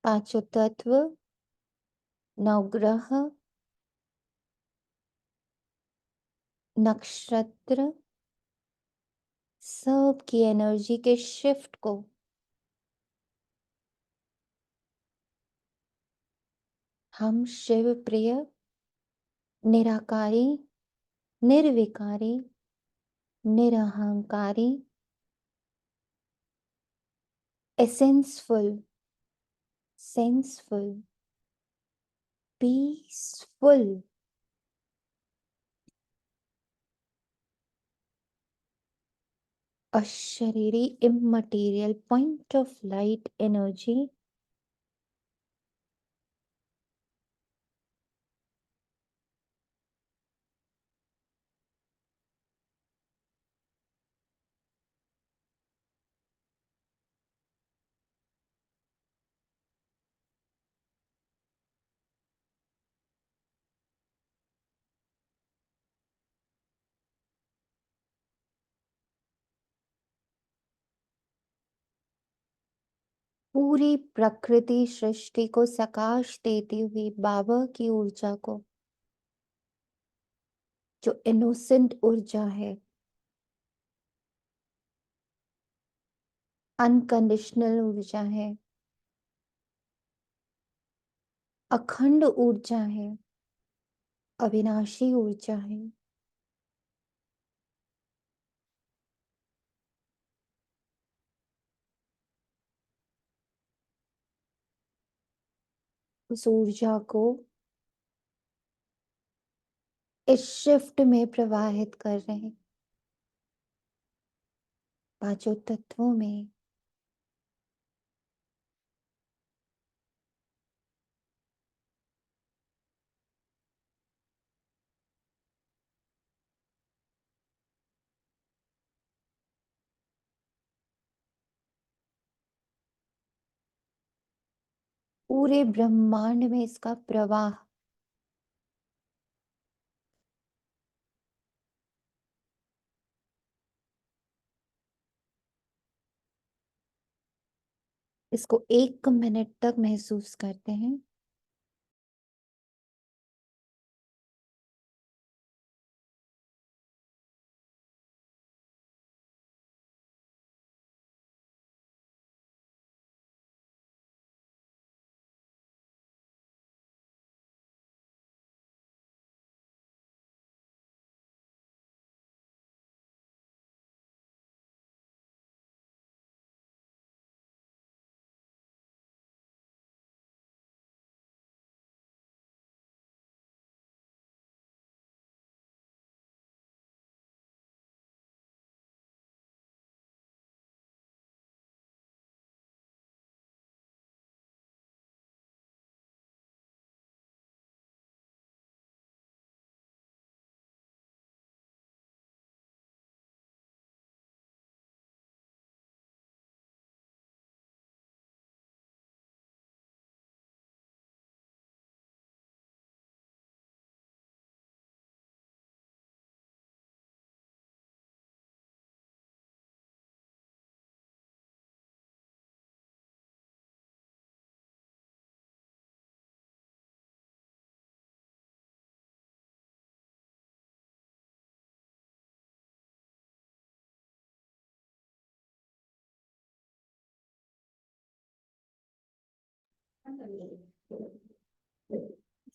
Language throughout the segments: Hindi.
पांचों तत्व, नवग्रह, नक्षत्र, सब की एनर्जी के शिफ्ट को हम शिव प्रिय, निराकारी, निर्विकारी, निरहंकारी, एसेंसफुल, सेंसफुल, पीसफुल, अशरीरी immaterial point of light energy पूरी प्रकृति सृष्टि को सकाश देती हुई बाबा की ऊर्जा को, जो इनोसेंट ऊर्जा है, अनकंडीशनल ऊर्जा है, अखंड ऊर्जा है, अविनाशी ऊर्जा है, उस ऊर्जा को इस शिफ्ट में प्रवाहित कर रहे हैं, पांचों तत्वों में। पूरे ब्रह्मांड में इसका प्रवाह इसको 1 मिनट तक महसूस करते हैं।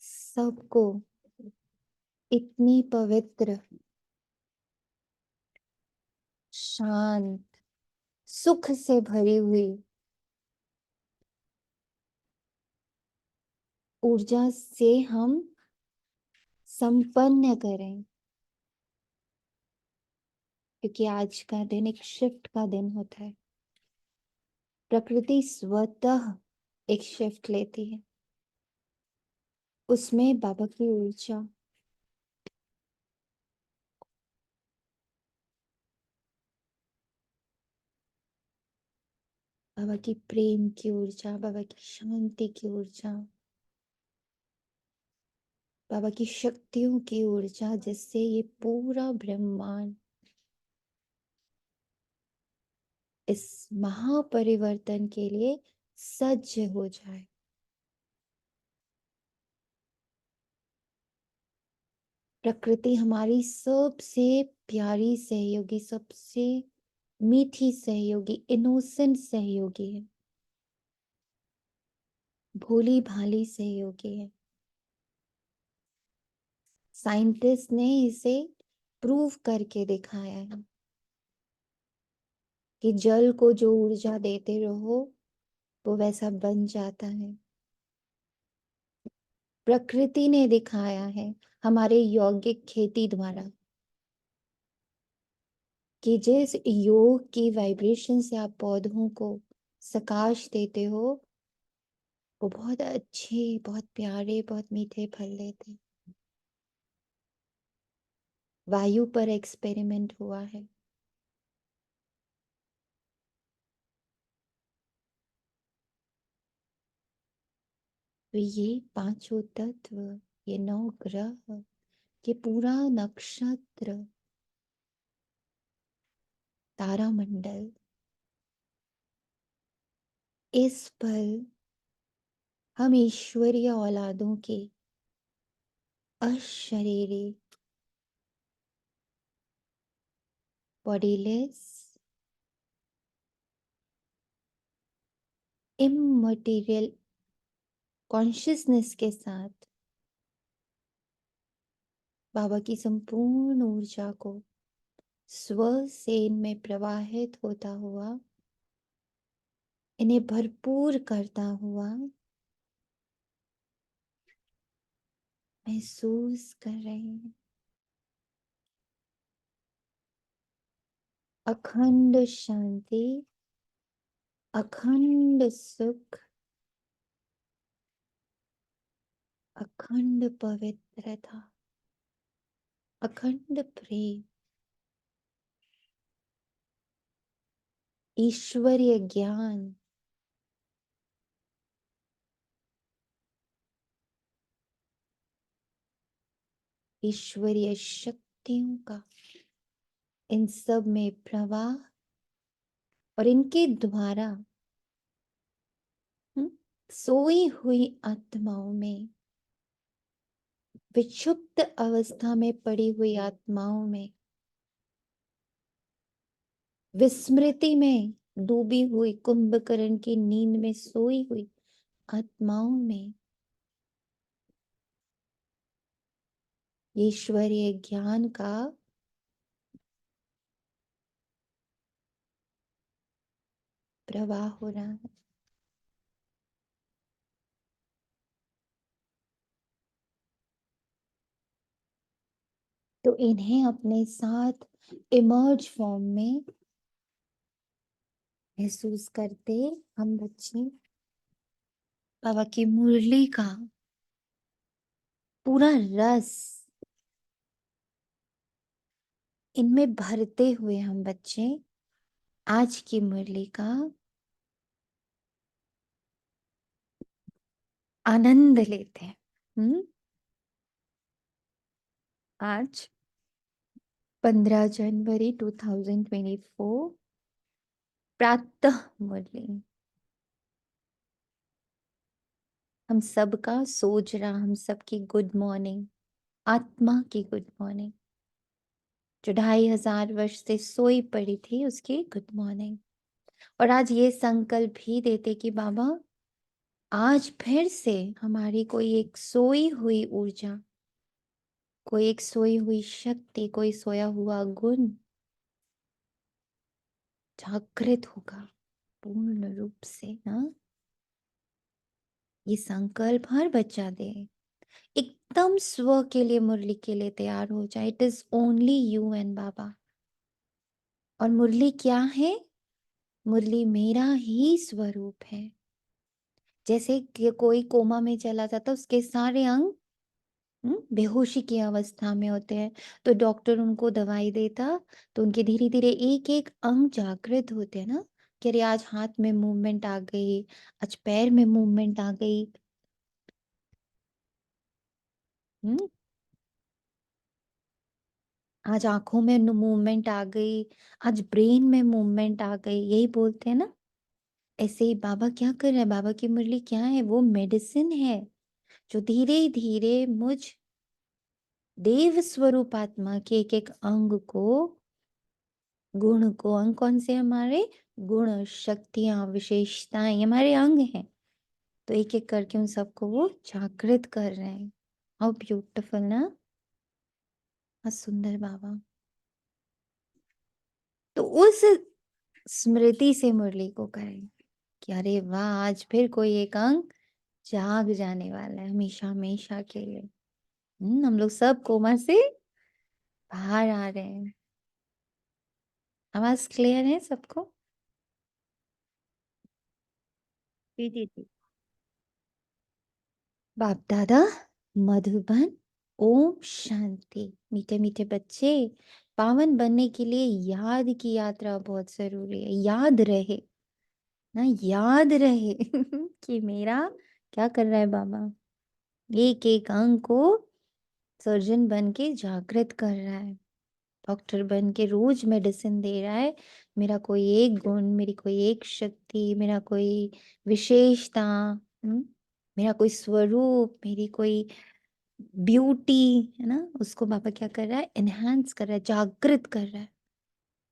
सबको इतनी पवित्र, शांत, सुख से भरी हुई ऊर्जा से हम संपन्न करें, क्योंकि आज का दिन एक शिफ्ट का दिन होता है। प्रकृति स्वतः एक शिफ्ट लेती है, उसमें बाबा की ऊर्जा, बाबा की प्रेम की ऊर्जा, बाबा की शांति की ऊर्जा, बाबा की शक्तियों की ऊर्जा, जिससे ये पूरा ब्रह्मांड इस महापरिवर्तन के लिए सज्ज हो जाए। प्रकृति हमारी सबसे प्यारी सहयोगी, सबसे मीठी सहयोगी, इनोसेंट सहयोगी है, भोली भाली सहयोगी है। साइंटिस्ट ने इसे प्रूव करके दिखाया है कि जल को जो ऊर्जा देते रहो वो वैसा बन जाता है। प्रकृति ने दिखाया है हमारे यौगिक खेती द्वारा कि जिस योग की वाइब्रेशन से आप पौधों को सकाश देते हो वो बहुत अच्छे, बहुत प्यारे, बहुत मीठे फल देते हैं। वायु पर एक्सपेरिमेंट हुआ है। तो ये पांचों तत्व, ये 9 ग्रह, ये पूरा नक्षत्र, तारामंडल, इस पर हम ईश्वरीय औलादों के अशरीरी, बॉडीलेस, इममटेरियल कॉन्शियसनेस के साथ बाबा की संपूर्ण ऊर्जा को स्व से इनमें प्रवाहित होता हुआ, इन्हें भरपूर करता हुआ महसूस कर रहे हैं। अखंड शांति, अखंड सुख, अखंड पवित्रता, अखंड प्रेम, ईश्वरीय ज्ञान, ईश्वरीय शक्तियों का इन सब में प्रवाह, और इनके द्वारा सोई हुई आत्माओं में, विक्षुप्त अवस्था में पड़ी हुई आत्माओं में, विस्मृति में डूबी हुई, कुंभकर्ण की नींद में सोई हुई आत्माओं में ईश्वरीय ज्ञान का प्रवाह हो रहा है। तो इन्हें अपने साथ इमर्ज फॉर्म में महसूस करते हम बच्चे बाबा की मुरली का पूरा रस इनमें भरते हुए हम बच्चे आज की मुरली का आनंद लेते हैं। आज 15 जनवरी 2024 प्रातः मुरली, हम सबका सोच रहा, हम सबकी गुड मॉर्निंग, आत्मा की गुड मॉर्निंग, जो 2500 वर्ष से सोई पड़ी थी उसकी गुड मॉर्निंग। और आज ये संकल्प भी देते कि बाबा आज फिर से हमारी कोई एक सोई हुई ऊर्जा, कोई एक सोई हुई शक्ति, कोई सोया हुआ गुण जागृत होगा पूर्ण रूप से ना। ये संकल्प हर बच्चा दे, एकदम स्व के लिए, मुरली के लिए तैयार हो जाए। It is only you and Baba. और मुरली क्या है? मुरली मेरा ही स्वरूप है। जैसे कि कोई कोमा में चला जाता, उसके सारे अंग बेहोशी की अवस्था में होते हैं, तो डॉक्टर उनको दवाई देता, तो उनके धीरे धीरे एक एक अंग जागृत होते हैं ना, कि अरे आज हाथ में मूवमेंट आ गई, आज पैर में मूवमेंट आ गई, हम्म आज आंखों में मूवमेंट आ गई, आज ब्रेन में मूवमेंट आ गई, यही बोलते हैं ना। ऐसे ही बाबा क्या कर रहे हैं? बाबा की मुरली क्या है? वो मेडिसिन है जो धीरे धीरे मुझ देव स्वरूप आत्मा के एक एक अंग को, गुण को, अंग कौन से हमारे गुण, शक्तियां, विशेषताएं, ये हमारे अंग हैं। तो एक एक करके उन सबको वो जागृत कर रहे हैं। हाउ ब्यूटीफुल ना, बहुत सुंदर बाबा। तो उस स्मृति से मुरली को करें कि अरे वाह, आज फिर कोई एक अंग जाग जाने वाला है हमेशा हमेशा के लिए। हम लोग सब कोमा से बाहर आ रहे हैं। आवाज क्लियर है सबको? जी जी जी। बाप दादा मधुबन, ओम शांति। मीठे मीठे बच्चे, पावन बनने के लिए याद की यात्रा बहुत जरूरी है। याद रहे ना, याद रहे कि मेरा क्या कर रहा है बाबा, एक एक अंग को सर्जन बन के जागृत कर रहा है, डॉक्टर बन के रोज मेडिसिन दे रहा है। मेरा कोई एक गुण, मेरी कोई एक शक्ति, मेरा कोई विशेषता, मेरा कोई स्वरूप, मेरी कोई ब्यूटी, है ना, उसको बाबा क्या कर रहा है, एनहांस कर रहा है, जागृत कर रहा है।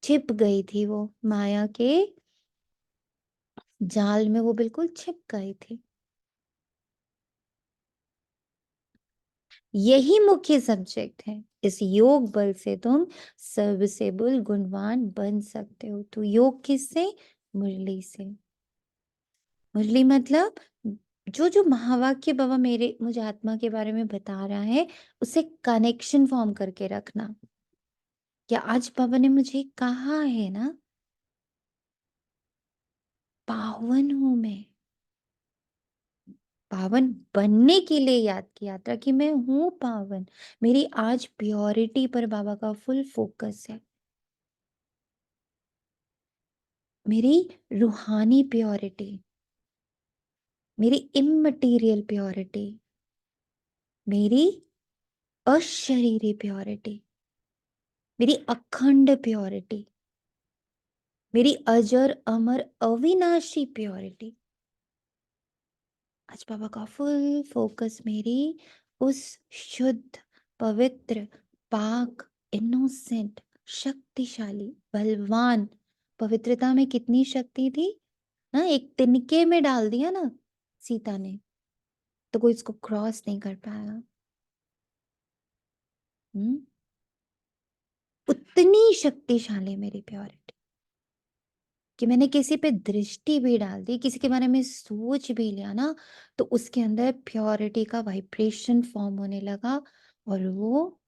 छिप गई थी वो माया के जाल में, वो बिल्कुल छिप गई थी। यही मुख्य सब्जेक्ट है। इस योग बल से तुम सबसे बुल गुणवान बन सकते हो। तो योग किससे? मुरली से। मुरली मतलब जो जो महावाक्य बाबा मेरे मुझे आत्मा के बारे में बता रहा है, उससे कनेक्शन फॉर्म करके रखना। क्या आज बाबा ने मुझे कहा है ना, पावन हूं मैं। पावन बनने के लिए याद की यात्रा कि मैं हूं पावन। मेरी आज प्योरिटी पर बाबा का फुल फोकस है। मेरी रूहानी प्योरिटी, मेरी इममटीरियल प्योरिटी, मेरी अशरीरी प्योरिटी, मेरी अखंड प्योरिटी, मेरी अजर अमर अविनाशी प्योरिटी। आज बाबा का फुल फोकस मेरी उस शुद्ध, पवित्र, पाक, इनोसेंट, शक्तिशाली, बलवान पवित्रता में कितनी शक्ति थी ना, एक तिनके में डाल दिया ना सीता ने, तो कोई इसको क्रॉस नहीं कर पाया। हम्म उतनी शक्तिशाली मेरी प्योरिटी कि मैंने किसी पे दृष्टि भी डाल दी, किसी के बारे में सोच भी लिया ना, तो उसके अंदर प्योरिटी का वाइब्रेशन फॉर्म होने लगा और वो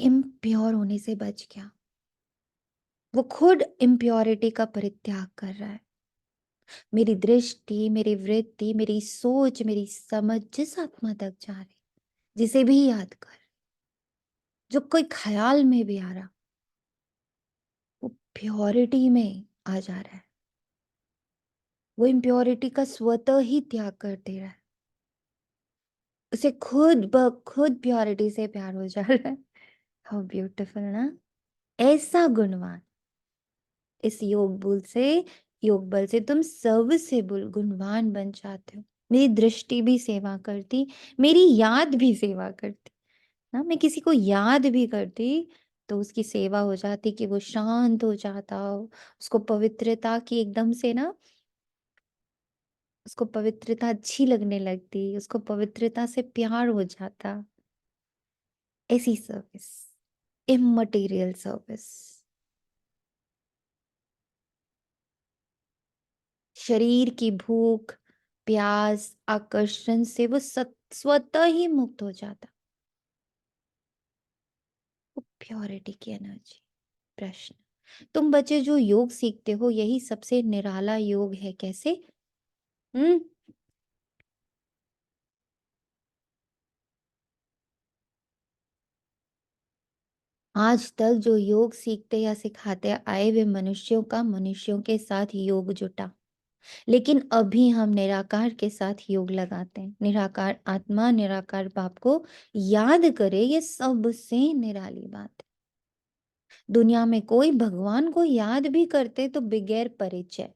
इम्प्योर होने से बच गया। वो खुद इम्प्योरिटी का परित्याग कर रहा है। मेरी दृष्टि, मेरी वृत्ति, मेरी सोच, मेरी समझ जिस आत्मा तक जा रही, जिसे भी याद कर, जो कोई ख्याल में भी आ रहा, वो प्योरिटी में आ जा रहा है। वो इम्प्योरिटी का स्वतः ही त्याग कर दे रहा है। उसे खुद ब खुद प्योरिटी से प्यार हो जा रहा है। हाउ ब्यूटीफुल ना, ऐसा गुणवान इस योग बल से तुम सबसे गुणवान बन जाते हो। मेरी दृष्टि भी सेवा करती, मेरी याद भी सेवा करती ना। मैं किसी को याद भी करती तो उसकी सेवा हो जाती कि वो शांत हो जाता, उसको पवित्रता की एकदम से ना, उसको पवित्रता अच्छी लगने लगती, उसको पवित्रता से प्यार हो जाता। ऐसी सर्विस, इममटीरियल सर्विस। शरीर की भूख, प्यास, आकर्षण से वो स्वतः ही मुक्त हो जाता। वो प्योरिटी की एनर्जी। प्रश्न, तुम बच्चे जो योग सीखते हो, यही सबसे निराला योग है, कैसे? हम्म आज तक जो योग सीखते या सिखाते आए वे मनुष्यों का मनुष्यों के साथ योग जुटा, लेकिन अभी हम निराकार के साथ योग लगाते हैं। निराकार आत्मा, निराकार बाप को याद करे, ये सबसे निराली बात है। दुनिया में कोई भगवान को याद भी करते तो बगैर परिचय,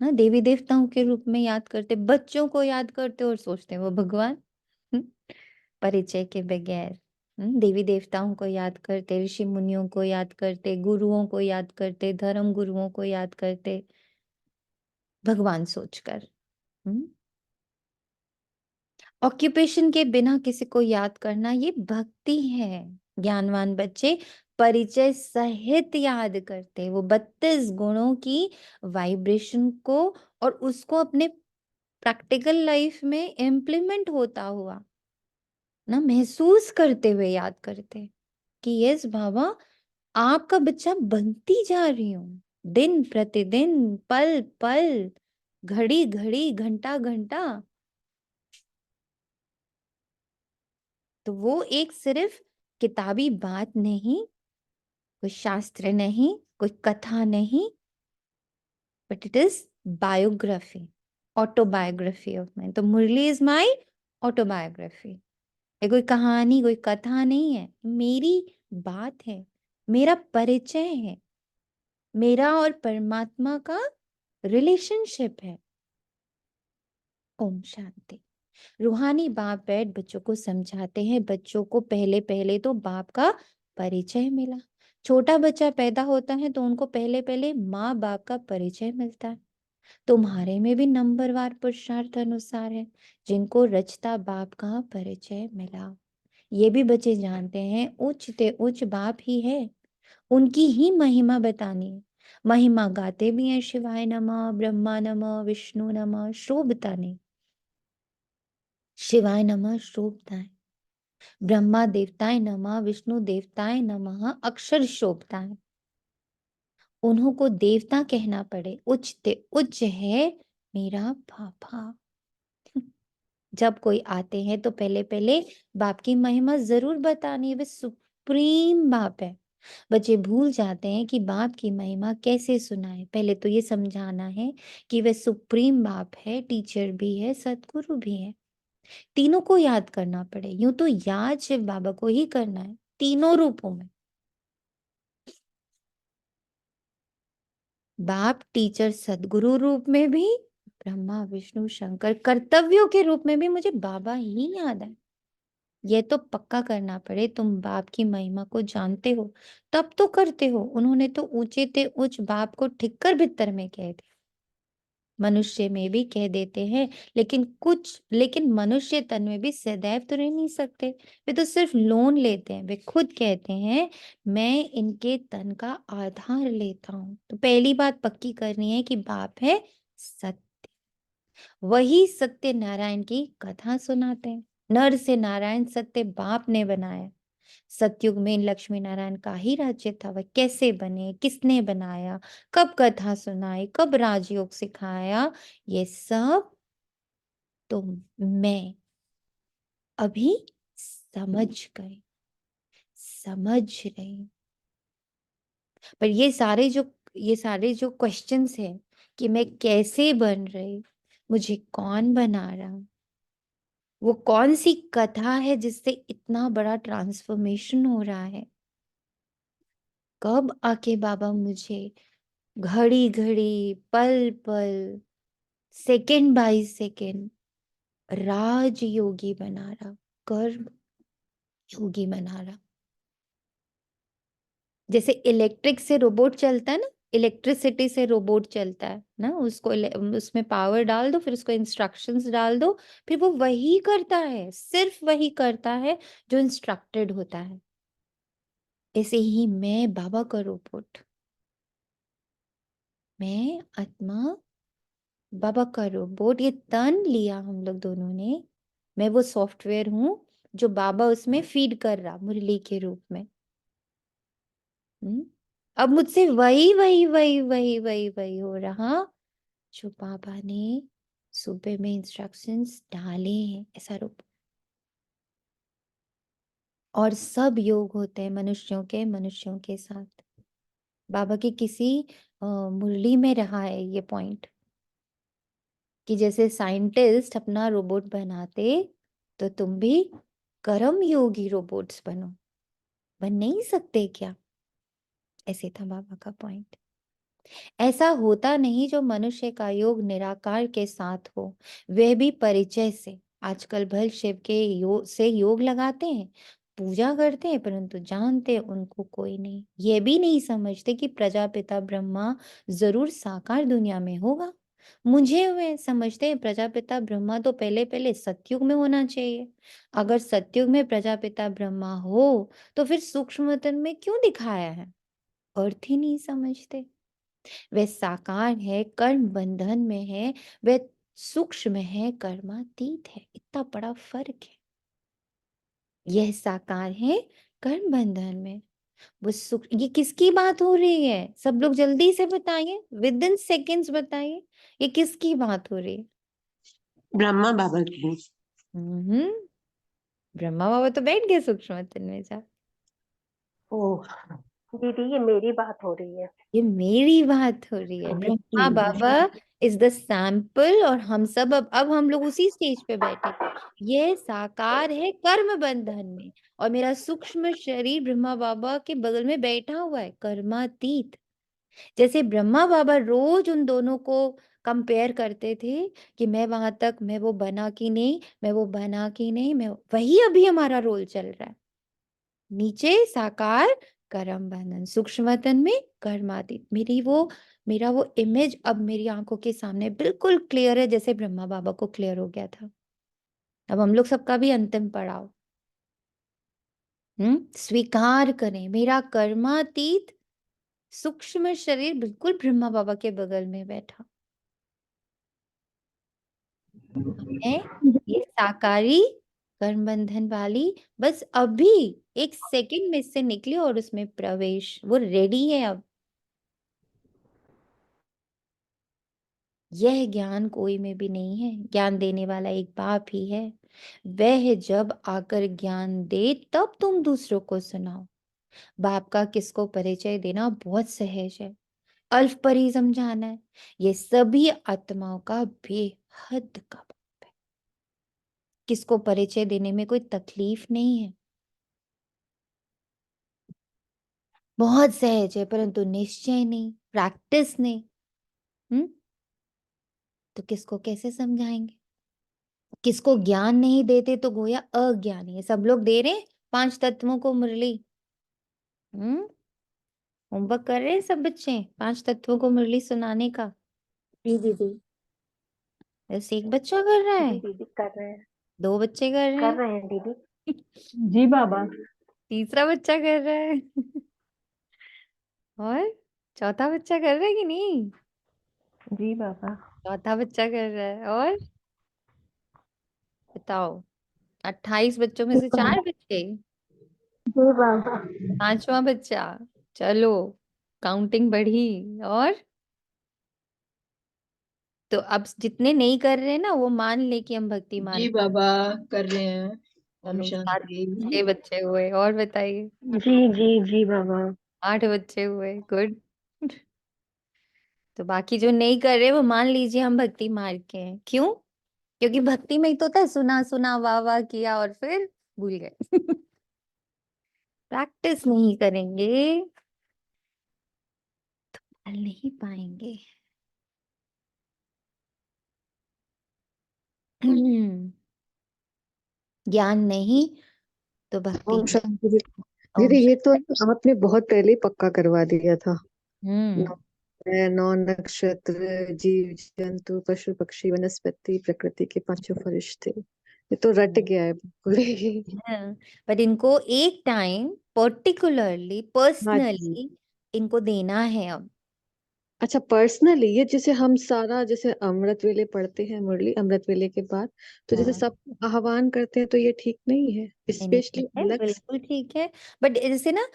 ना, देवी देवताओं के रूप में याद करते, बच्चों को याद करते और सोचते हैं वो भगवान। हम्म, परिचय के बगैर। देवी देवताओं को याद करते, ऋषि मुनियों को याद करते, गुरुओं को याद करते, धर्म गुरुओं को याद करते, भगवान सोचकर। ऑक्यूपेशन के बिना किसी को याद करना ये भक्ति है। ज्ञानवान बच्चे परिचय सहित याद करते, वो 32 गुणों की वाइब्रेशन को और उसको अपने प्रैक्टिकल लाइफ में इम्प्लीमेंट होता हुआ ना महसूस करते हुए याद करते कि यस बाबा, आपका बच्चा बनती जा रही हूं, दिन प्रतिदिन, पल पल, घड़ी घड़ी, घंटा घंटा। तो वो एक सिर्फ किताबी बात नहीं, कोई शास्त्र नहीं, कोई कथा नहीं, but it is biography, autobiography of my. तो मुरली इज माई ऑटोबायोग्राफी। ये कोई कहानी, कोई कथा नहीं है, मेरी बात है, मेरा परिचय है, मेरा और परमात्मा का रिलेशनशिप है। ओम शांति। रूहानी बाप बैठ बच्चों को समझाते हैं। बच्चों को पहले पहले तो बाप का परिचय मिला। छोटा बच्चा पैदा होता है तो उनको पहले पहले माँ बाप का परिचय मिलता है। तुम्हारे में भी नंबरवार पुरुषार्थ अनुसार है, जिनको रचता बाप का परिचय मिला। ये भी बच्चे जानते हैं उच्च ते उच्च बाप ही है, उनकी ही महिमा बतानी है। महिमा गाते भी हैं, शिवाय नमः, ब्रह्मा नमः, विष्णु नमः, शोभता नहीं। शिवाय नमः शोभता है, ब्रह्मा देवताय नमः, विष्णु देवताय नमः अक्षर शोभता है। उन्हों को देवता कहना पड़े, उच्च ते उच्च है मेरा बाबा। जब कोई आते हैं तो पहले पहले बाप की महिमा जरूर बतानी है, वे सुप्रीम बाप है। बच्चे भूल जाते हैं कि बाप की महिमा कैसे सुनाए। पहले तो ये समझाना है कि वे सुप्रीम बाप है, टीचर भी है, सतगुरु भी है। तीनों को याद करना पड़े। यूं तो याद शिव बाबा को ही करना है, तीनों रूपों में। बाप टीचर सदगुरु रूप में भी, ब्रह्मा विष्णु शंकर कर्तव्यों के रूप में भी मुझे बाबा ही याद है। ये तो पक्का करना पड़े। तुम बाप की महिमा को जानते हो तब तो करते हो। उन्होंने तो ऊंचे ते उच्च बाप को ठिक्कर भित्तर में कह दिया। मनुष्य में भी कह देते हैं, लेकिन मनुष्य तन में भी सदैव तो रह नहीं सकते। वे तो सिर्फ लोन लेते हैं। वे खुद कहते हैं मैं इनके तन का आधार लेता हूं। तो पहली बात पक्की करनी है कि बाप है सत्य। वही सत्य नारायण की कथा सुनाते हैं। नर से नारायण सत्य बाप ने बनाया। सतयुग में लक्ष्मी नारायण का ही राज्य था। वह कैसे बने, किसने बनाया, कब कथा सुनाई, कब राजयोग सिखाया, ये सब तो मैं अभी समझ गई, समझ रही हूं। पर ये सारे जो क्वेश्चंस है कि मैं कैसे बन रही, मुझे कौन बना रहा, वो कौन सी कथा है जिससे इतना बड़ा ट्रांसफॉर्मेशन हो रहा है, कब आके बाबा मुझे घड़ी घड़ी, पल पल, सेकंड बाय सेकंड राजयोगी बना रहा, कर्म योगी बना रहा। जैसे इलेक्ट्रिक से रोबोट चलता है ना, इलेक्ट्रिसिटी से रोबोट चलता है ना, उसमें पावर डाल दो, फिर उसको इंस्ट्रक्शंस डाल दो, फिर वो वही करता है, सिर्फ वही करता है जो इंस्ट्रक्टेड होता है। ऐसे ही मैं बाबा का रोबोट, मैं आत्मा बाबा का रोबोट, ये तन लिया हम लोग दोनों ने। मैं वो सॉफ्टवेयर हूं जो बाबा उसमें फीड कर रहा मुरली के रूप में। हम्म? अब मुझसे वही वही वही वही वही वही हो रहा जो बाबा ने सुबह में इंस्ट्रक्शंस डाले हैं, ऐसा रूप। और सब योग होते हैं मनुष्यों के साथ। बाबा की किसी मुरली में रहा है ये पॉइंट कि जैसे साइंटिस्ट अपना रोबोट बनाते, तो तुम भी कर्म योगी रोबोट्स बनो। बन नहीं सकते क्या? ऐसे था बाबा का पॉइंट। ऐसा होता नहीं जो मनुष्य का योग निराकार के साथ हो, वह भी परिचय से। आजकल भल शिव के योग लगाते हैं, पूजा करते हैं, परंतु जानते उनको कोई नहीं। ये भी नहीं समझते कि प्रजापिता ब्रह्मा जरूर साकार दुनिया में होगा। मुझे वे समझते हैं प्रजापिता ब्रह्मा तो पहले पहले सतयुग में होना चाहिए। अगर सतयुग में प्रजापिता ब्रह्मा हो तो फिर सूक्ष्मतन में क्यों दिखाया है? अर्थ ही नहीं समझते। वह साकार है, कर्म बंधन में है, वह सूक्ष्म है, कर्मातीत है। इतना बड़ा फर्क है। यह साकार है कर्म बंधन में, वो सुख। ये किसकी बात हो रही है? सब लोग जल्दी से बताइए, विद इन सेकेंड्स बताइए, ये किसकी बात हो रही है? ब्रह्मा बाबा की। हम्म। ब्रह्मा बाबा तो बैठ गए सूक्ष्म तन में जा। ओह दीदी, ये मेरी बात हो रही है। ये मेरी बात हो रही है। ब्रह्मा बाबा जी। इज द सैंपल, और हम सब अब हम लोग उसी स्टेज पे बैठे। ये साकार है कर्म बंधन में, और मेरा सूक्ष्म शरीर ब्रह्मा बाबा के बगल में बैठा हुआ है कर्मातीत। जैसे ब्रह्मा बाबा रोज उन दोनों को कंपेयर करते थे कि मैं वहां तक, मैं वो बना कि नहीं, मैं वो बना कि नहीं, मैं वही अभी हमारा रोल चल रहा है। नीचे साकार कर्म बंधन, सूक्ष्मतन में कर्मातीत। मेरा वो इमेज अब मेरी आंखों के सामने बिल्कुल क्लियर है, जैसे ब्रह्मा बाबा को क्लियर हो गया था। अब हम लोग सबका भी अंतिम पड़ाव। स्वीकार करें, मेरा कर्मातीत सूक्ष्म शरीर बिल्कुल ब्रह्मा बाबा के बगल में बैठा है। ये साकारी कर्म बंधन वाली बस अभी एक सेकंड में से निकली और उसमें प्रवेश, वो रेडी है अब। यह ज्ञान कोई में भी नहीं है, ज्ञान देने वाला एक बाप ही है। वह जब आकर ज्ञान दे तब तुम दूसरों को सुनाओ। बाप का किसको परिचय देना बहुत सहज है, अल्प पर ही समझाना है। ये सभी आत्माओं का बेहद का बाप है। किसको परिचय देने में कोई तकलीफ नहीं है, बहुत सहज है, परंतु निश्चय नहीं, प्रैक्टिस नहीं। हम्म। तो किसको कैसे समझाएंगे? किसको ज्ञान नहीं देते तो गोया अज्ञानी है। सब लोग दे रहे हैं पांच तत्वों को मुरली। हम्म। होमवर्क कर रहे हैं सब बच्चे पांच तत्वों को मुरली सुनाने का? जी दीदी। बस एक बच्चा कर रहा जी है, दीदी कर रहे हैं। दो बच्चे कर रहे कर हैं, रहे हैं दीदी। जी बाबा। तीसरा बच्चा कर रहा है और चौथा बच्चा कर रहा है कि नहीं? जी बाबा। चौथा बच्चा कर रहा है। और बताओ, 28 बच्चों में से चार बच्चे, जी बाबा। पांचवा बच्चा। चलो, काउंटिंग बढ़ी। और तो अब जितने नहीं कर रहे हैं ना, वो मान ले कि हम भक्ति जी मार्ग। बाबा कर रहे हैं। ओम चलो, सात शांति। 6 बच्चे हुए। और बताइए, जी जी जी बाबा। 8 बच्चे हुए। गुड। तो बाकी जो नहीं कर रहे वो मान लीजिए हम भक्ति मार्ग के हैं। क्यों? क्योंकि भक्ति में ही तो था, सुना सुना वाह वाह किया और फिर भूल गए प्रैक्टिस नहीं करेंगे फल नहीं पाएंगे। ज्ञान नहीं तो भक्ति ओम नहीं। शांति दीदी। ओम दीदी, ये तो शांति। आपने बहुत पहले ही पक्का करवा दिया था। हम्म। नौ नौ नक्षत्र, जीव जंतु, पशु पक्षी, वनस्पति, प्रकृति के पांचों फरिश्ते। ये तो रट गया है बिल्कुल ही। हाँ, पर इनको एक टाइम पर्टिकुलरली हाँ जी। पर्सनली इनको देना है अब। अच्छा, पर्सनली ये जैसे हम सारा जैसे अमृत वेले पढ़ते हैं मुरली, अमृत वेले के बाद तो जैसे हाँ, सब आह्वान करते हैं, तो ये ठीक नहीं है, नहीं नहीं, ठीक स्पेशली है, अलग से। बिल्कुल ठीक है। बट जैसे ना,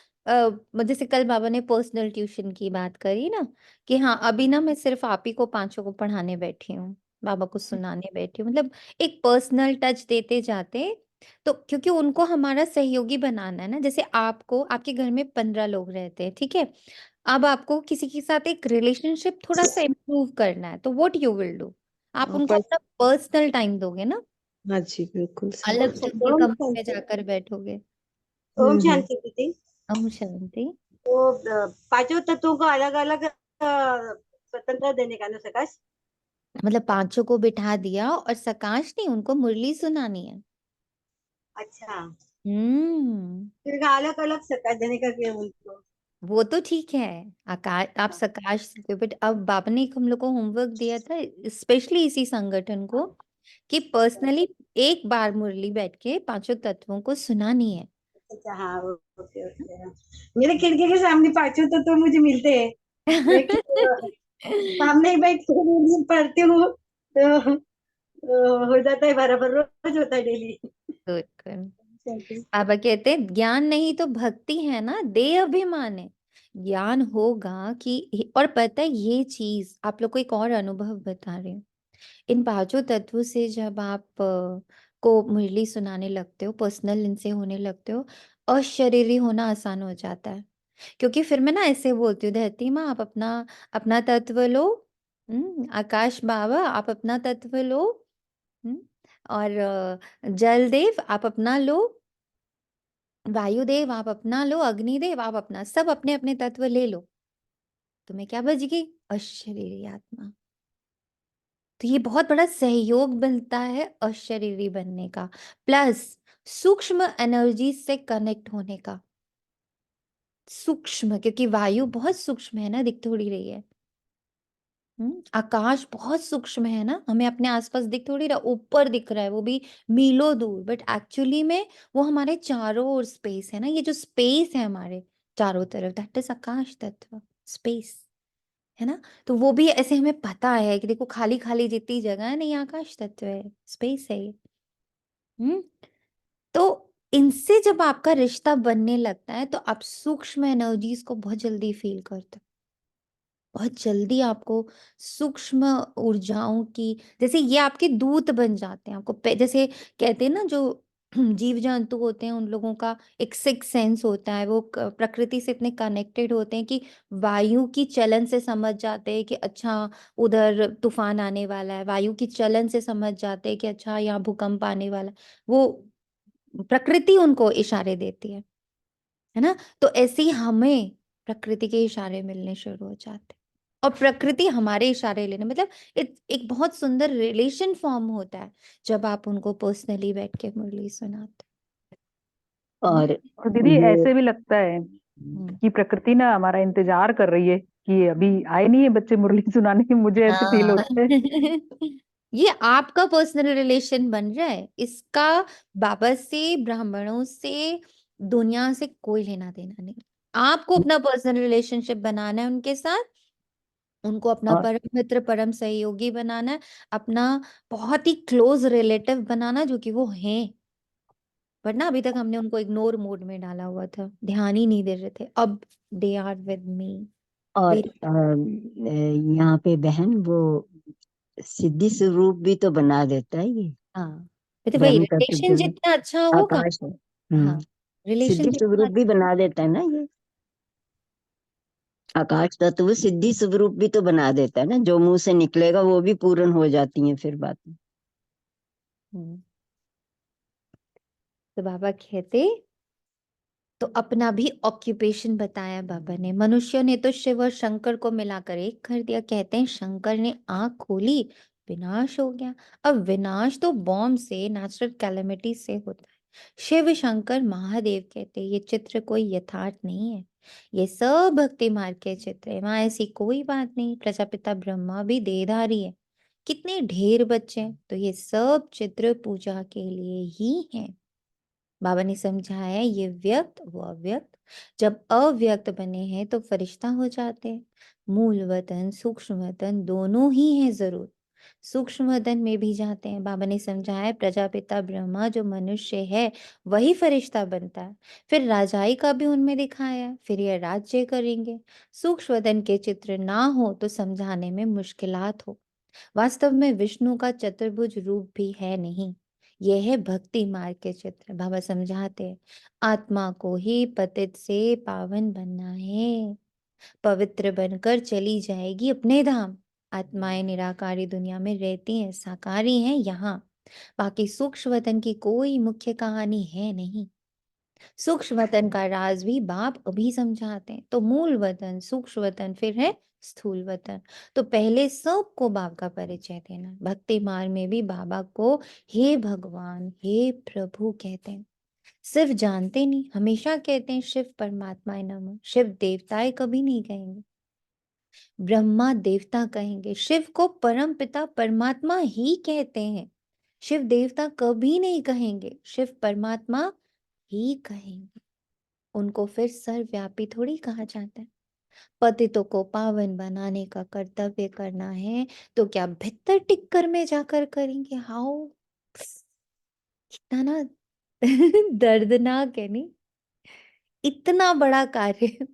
जैसे कल बाबा ने पर्सनल ट्यूशन की बात करी ना, कि हाँ अभी ना मैं सिर्फ आप ही को पांचों को पढ़ाने बैठी हूँ, बाबा को सुनाने बैठी हूँ, मतलब एक पर्सनल टच देते जाते। तो क्योंकि उनको हमारा सहयोगी बनाना है ना, जैसे आपको आपके घर में 15 लोग रहते हैं, ठीक है। अब आपको किसी के साथ एक रिलेशनशिप थोड़ा सा इम्प्रूव करना है, तो व्हाट यू विल डू, आप उनको अपना पर्सनल टाइम दोगे ना, हाँ जी, बिल्कुल सही। अलग से उनके ओम कमरे में शांति। जाकर बैठोगे। ओम हम्म। शांति दीदी। ओम शांति। तो पांचों तत्वों को अलग अलग स्वतंत्र देने का ना सकाश। मतलब पांचों को बिठा दिया और सकाश नहीं, उनको मुरली सुनानी है। अच्छा, हम्म। फिर अलग अलग सका देने का क्या उनको? वो तो ठीक है, आकाश आप सकाश सकते हो, बट अब बाबा ने एक हम लोग को होमवर्क दिया था, स्पेशली इसी संगठन को, कि पर्सनली एक बार मुरली बैठ के पांचों तत्वों को सुनानी है। अच्छा, हाँ, ओके ओके, हाँ। मेरे खिड़की के सामने पांचों तो मुझे मिलते हैं। मैं सामने ही बैठ के रील्स पढ़ती हूँ, तो हो जाता है बराबर, रोज होता है डेली। बिल्कुल। बाबा कहते हैं ज्ञान नहीं तो भक्ति है ना, दे अभिमान है। ज्ञान होगा कि, और पता है ये चीज आप लोग को एक और अनुभव बता रहे हूँ, इन पांचों तत्वों से जब आप को मुरली सुनाने लगते हो, पर्सनल इनसे होने लगते हो, अशरीरी होना आसान हो जाता है। क्योंकि फिर मैं ना ऐसे बोलती हूँ, धरती माँ आप अपना अपना तत्व लो, आकाश बाबा आप अपना तत्व लो, हम्म, और जल देव आप अपना लो, वायुदेव आप अपना लो, अग्निदेव आप अपना, सब अपने अपने तत्व ले लो, तुम्हें क्या बच गई? अशरीरी आत्मा। तो ये बहुत बड़ा सहयोग मिलता है अशरीरी बनने का, प्लस सूक्ष्म एनर्जी से कनेक्ट होने का। सूक्ष्म, क्योंकि वायु बहुत सूक्ष्म है ना, दिख थोड़ी रही है। आकाश बहुत सूक्ष्म है ना, हमें अपने आसपास दिख थोड़ी रहा, ऊपर दिख रहा है वो भी मीलों दूर, बट एक्चुअली में वो हमारे चारों ओर स्पेस है ना, ये जो स्पेस है हमारे चारों तरफ, दैट इज आकाश तत्व, स्पेस है ना। तो वो भी ऐसे हमें पता है कि देखो खाली खाली जितनी जगह है नहीं, आकाश तत्व है, स्पेस है ये। हम्म। तो इनसे जब आपका रिश्ता बनने लगता है तो आप सूक्ष्म एनर्जीज को बहुत जल्दी फील करते हो, बहुत जल्दी आपको सूक्ष्म ऊर्जाओं की, जैसे ये आपके दूत बन जाते हैं। आपको जैसे कहते हैं ना, जो जीव जंतु होते हैं उन लोगों का एक सिक्स सेंस होता है, वो प्रकृति से इतने कनेक्टेड होते हैं कि वायु की चलन से समझ जाते हैं कि अच्छा उधर तूफान आने वाला है, वायु की चलन से समझ जाते हैं कि अच्छा यहाँ भूकंप आने वाला है। वो प्रकृति उनको इशारे देती है ना। तो ऐसे ही हमें प्रकृति के इशारे मिलने शुरू हो जाते हैं, और प्रकृति हमारे इशारे लेने, मतलब एक बहुत सुंदर रिलेशन फॉर्म होता है जब आप उनको पर्सनली बैठ के मुरली सुनाते हैं। और और दीदी ये ऐसे भी लगता है कि प्रकृति ना हमारा इंतजार कर रही है कि अभी आए नहीं है बच्चे मुरली सुनाने, मुझे ऐसे फील हाँ। होता है। ये आपका पर्सनल रिलेशन बन रहा है, इसका बाबा से, ब्राह्मणों से, दुनिया से कोई लेना देना नहीं। आपको अपना पर्सनल रिलेशनशिप बनाना है उनके साथ, उनको अपना और परम मित्र, परम सहयोगी बनाना है, अपना बहुत ही क्लोज रिलेटिव बनाना, जो कि वो हैं। वरना अभी तक हमने उनको इग्नोर मोड में डाला हुआ था, ध्यान ही नहीं दे रहे थे। अब दे आर विद मी और वेरी। यहाँ पे बहन वो सिद्धि स्वरूप भी तो बना देता है ये हाँ, तो वही ब्रह्म तत्व रिलेशन जो है, जितना अच्छा होगा, आकाश है। हाँ, रिलेशन सिद्धि जितना स्वरूप भी अच्छा, बना देता है ना ये आकाश तत्व, सिद्धि स्वरूप भी तो बना देता है ना, जो मुंह से निकलेगा वो भी पूर्ण हो जाती है फिर बात। हम्म। तो बाबा कहते, तो अपना भी ऑक्यूपेशन बताया बाबा ने। मनुष्य ने तो शिव और शंकर को मिलाकर एक कर दिया। कहते हैं शंकर ने आंख खोली, विनाश हो गया। अब विनाश तो बॉम्ब से, नेचुरल कैलेमिटी से होता है। शिव शंकर महादेव कहते हैं ये चित्र कोई यथार्थ नहीं है, ये सब भक्ति मार्ग के चित्र है, वहां ऐसी कोई बात नहीं। प्रजापिता ब्रह्मा भी देहधारी है, कितने ढेर बच्चे हैं, तो ये सब चित्र पूजा के लिए ही है। बाबा ने समझाया ये व्यक्त वो अव्यक्त, जब अव्यक्त बने हैं तो फरिश्ता हो जाते हैं। मूल वतन सूक्ष्म वतन दोनों ही हैं जरूर, सूक्ष्म वतन में भी जाते हैं। बाबा ने समझाया प्रजापिता ब्रह्मा जो मनुष्य है वही फरिश्ता बनता है, फिर राजाई का भी उनमें दिखाया है, फिर ये राज्य करेंगे। सूक्ष्म वतन के चित्र ना हो तो समझाने में मुश्किलात हो। वास्तव में विष्णु का चतुर्भुज रूप भी है नहीं, यह है भक्ति मार्ग के चित्र। बाबा समझाते हैं आत्मा को ही पतित से पावन बनना है, पवित्र बनकर चली जाएगी अपने धाम। आत्माएं निराकारी दुनिया में रहती हैं, साकारी हैं यहाँ, बाकी सूक्ष्म वतन की कोई मुख्य कहानी है नहीं। सूक्ष्म वतन का राज भी बाप अभी समझाते हैं। तो मूल वतन, सूक्ष्म वतन, फिर है स्थूल वतन। तो पहले सबको बाप का परिचय देना। भक्ति मार्ग में भी बाबा को हे भगवान, हे प्रभु कहते हैं। सिर्फ जानते नहीं, हमेशा कहते हैं शिव परमात्मा नमः। शिव देवताएं कभी नहीं कहेंगे, ब्रह्मा देवता कहेंगे। शिव को परम पिता परमात्मा ही कहते हैं। शिव देवता कभी नहीं कहेंगे, शिव परमात्मा ही कहेंगे। उनको फिर सर्वव्यापी थोड़ी कहा जाता है। पतितों को पावन बनाने का कर्तव्य करना है तो क्या भित्तर टिक्कर में जाकर करेंगे? हाउ, इतना ना दर्दनाक है नहीं, इतना बड़ा कार्य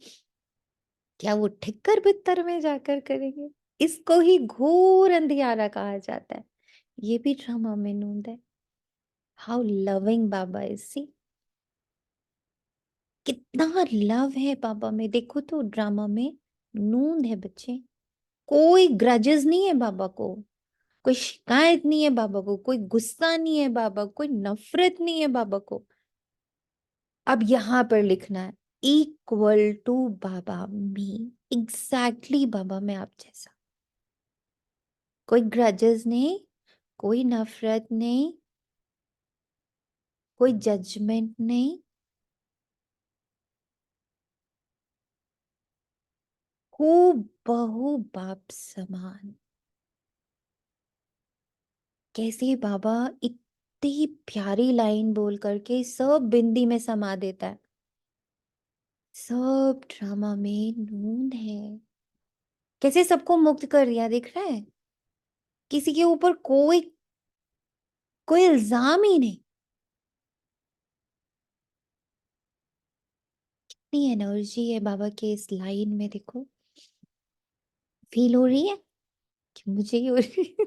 क्या वो ठिक्कर भित्तर में जाकर करेंगे? इसको ही घोर अंधियारा कहा जाता है। ये भी ड्रामा में नूंद है। हाउ लविंग बाबा इज, सी कितना लव है बाबा में। देखो तो ड्रामा में नूंद है बच्चे। कोई ग्रजेस नहीं है बाबा को, कोई शिकायत नहीं है बाबा को, कोई गुस्सा नहीं है बाबा को, कोई नफरत नहीं है बाबा को। अब यहां पर लिखना है equal to Baba me, exactly Baba में आप जैसा। कोई ग्रजेस नहीं, कोई नफरत नहीं, कोई जजमेंट नहीं, हूबहू बाप समान। कैसे बाबा इतनी प्यारी लाइन बोल करके सब बिंदी में समा देता है। सब ड्रामा में नून है। कैसे सबको मुक्त कर दिया, दिख रहा है? किसी के ऊपर कोई कोई इल्जाम ही नहीं। कितनी एनर्जी है बाबा के इस लाइन में, देखो। फील हो रही है कि मुझे ही हो रही है?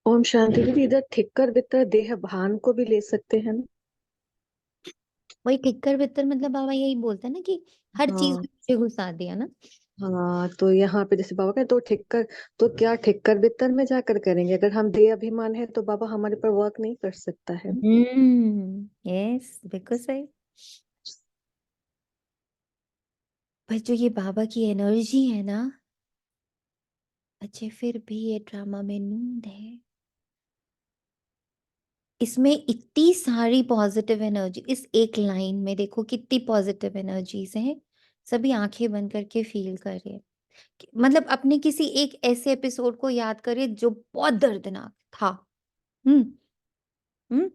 ओम शांति दीदी, इधर ठिक्कर बित्तर देह भान को भी ले सकते हैं ना? वही ठिक्कर बित्तर मतलब बाबा यही बोलता है ना कि हर चीज हाँ में मुझे घुसा दिया ना। हाँ, तो यहाँ पे जैसे बाबा कहे तो ठिक्कर, तो क्या ठिक्कर बित्तर में जाकर करेंगे? अगर हम देह अभिमान है तो बाबा हमारे पर वर्क नहीं कर सकता है। यस, बिल्कुल सही। पर जो ये बाबा की एनर्जी है ना बच्चे, फिर भी ये ड्रामा में नूंद है। इसमें इतनी सारी पॉजिटिव एनर्जी, इस एक लाइन में देखो कितनी पॉजिटिव एनर्जीज हैं। सभी आंखें बंद करके फील करिए। मतलब अपने किसी एक ऐसे एपिसोड को याद करिए जो बहुत दर्दनाक था। हम्म हम्म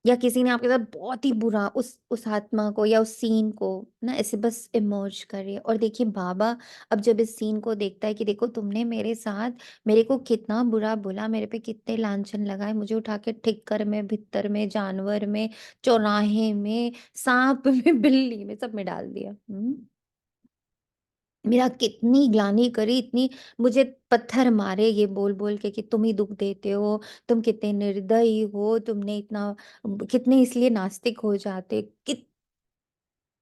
या किसी ने आपके साथ बहुत ही बुरा, उस आत्मा को या उस सीन को ना ऐसे बस इमर्ज करिए और देखिए बाबा अब जब इस सीन को देखता है कि देखो तुमने मेरे साथ, मेरे को कितना बुरा बोला, मेरे पे कितने लांछन लगाए, मुझे उठा के ठिक्कर में, भित्तर में, जानवर में, चौराहे में, सांप में, बिल्ली में, सब में डाल दिया। मेरा कितनी ग्लानि करी, इतनी मुझे पत्थर मारे ये बोल बोल के कि तुम ही दुख देते हो, तुम कितने निर्दयी हो, तुमने इतना, कितने इसलिए नास्तिक हो जाते,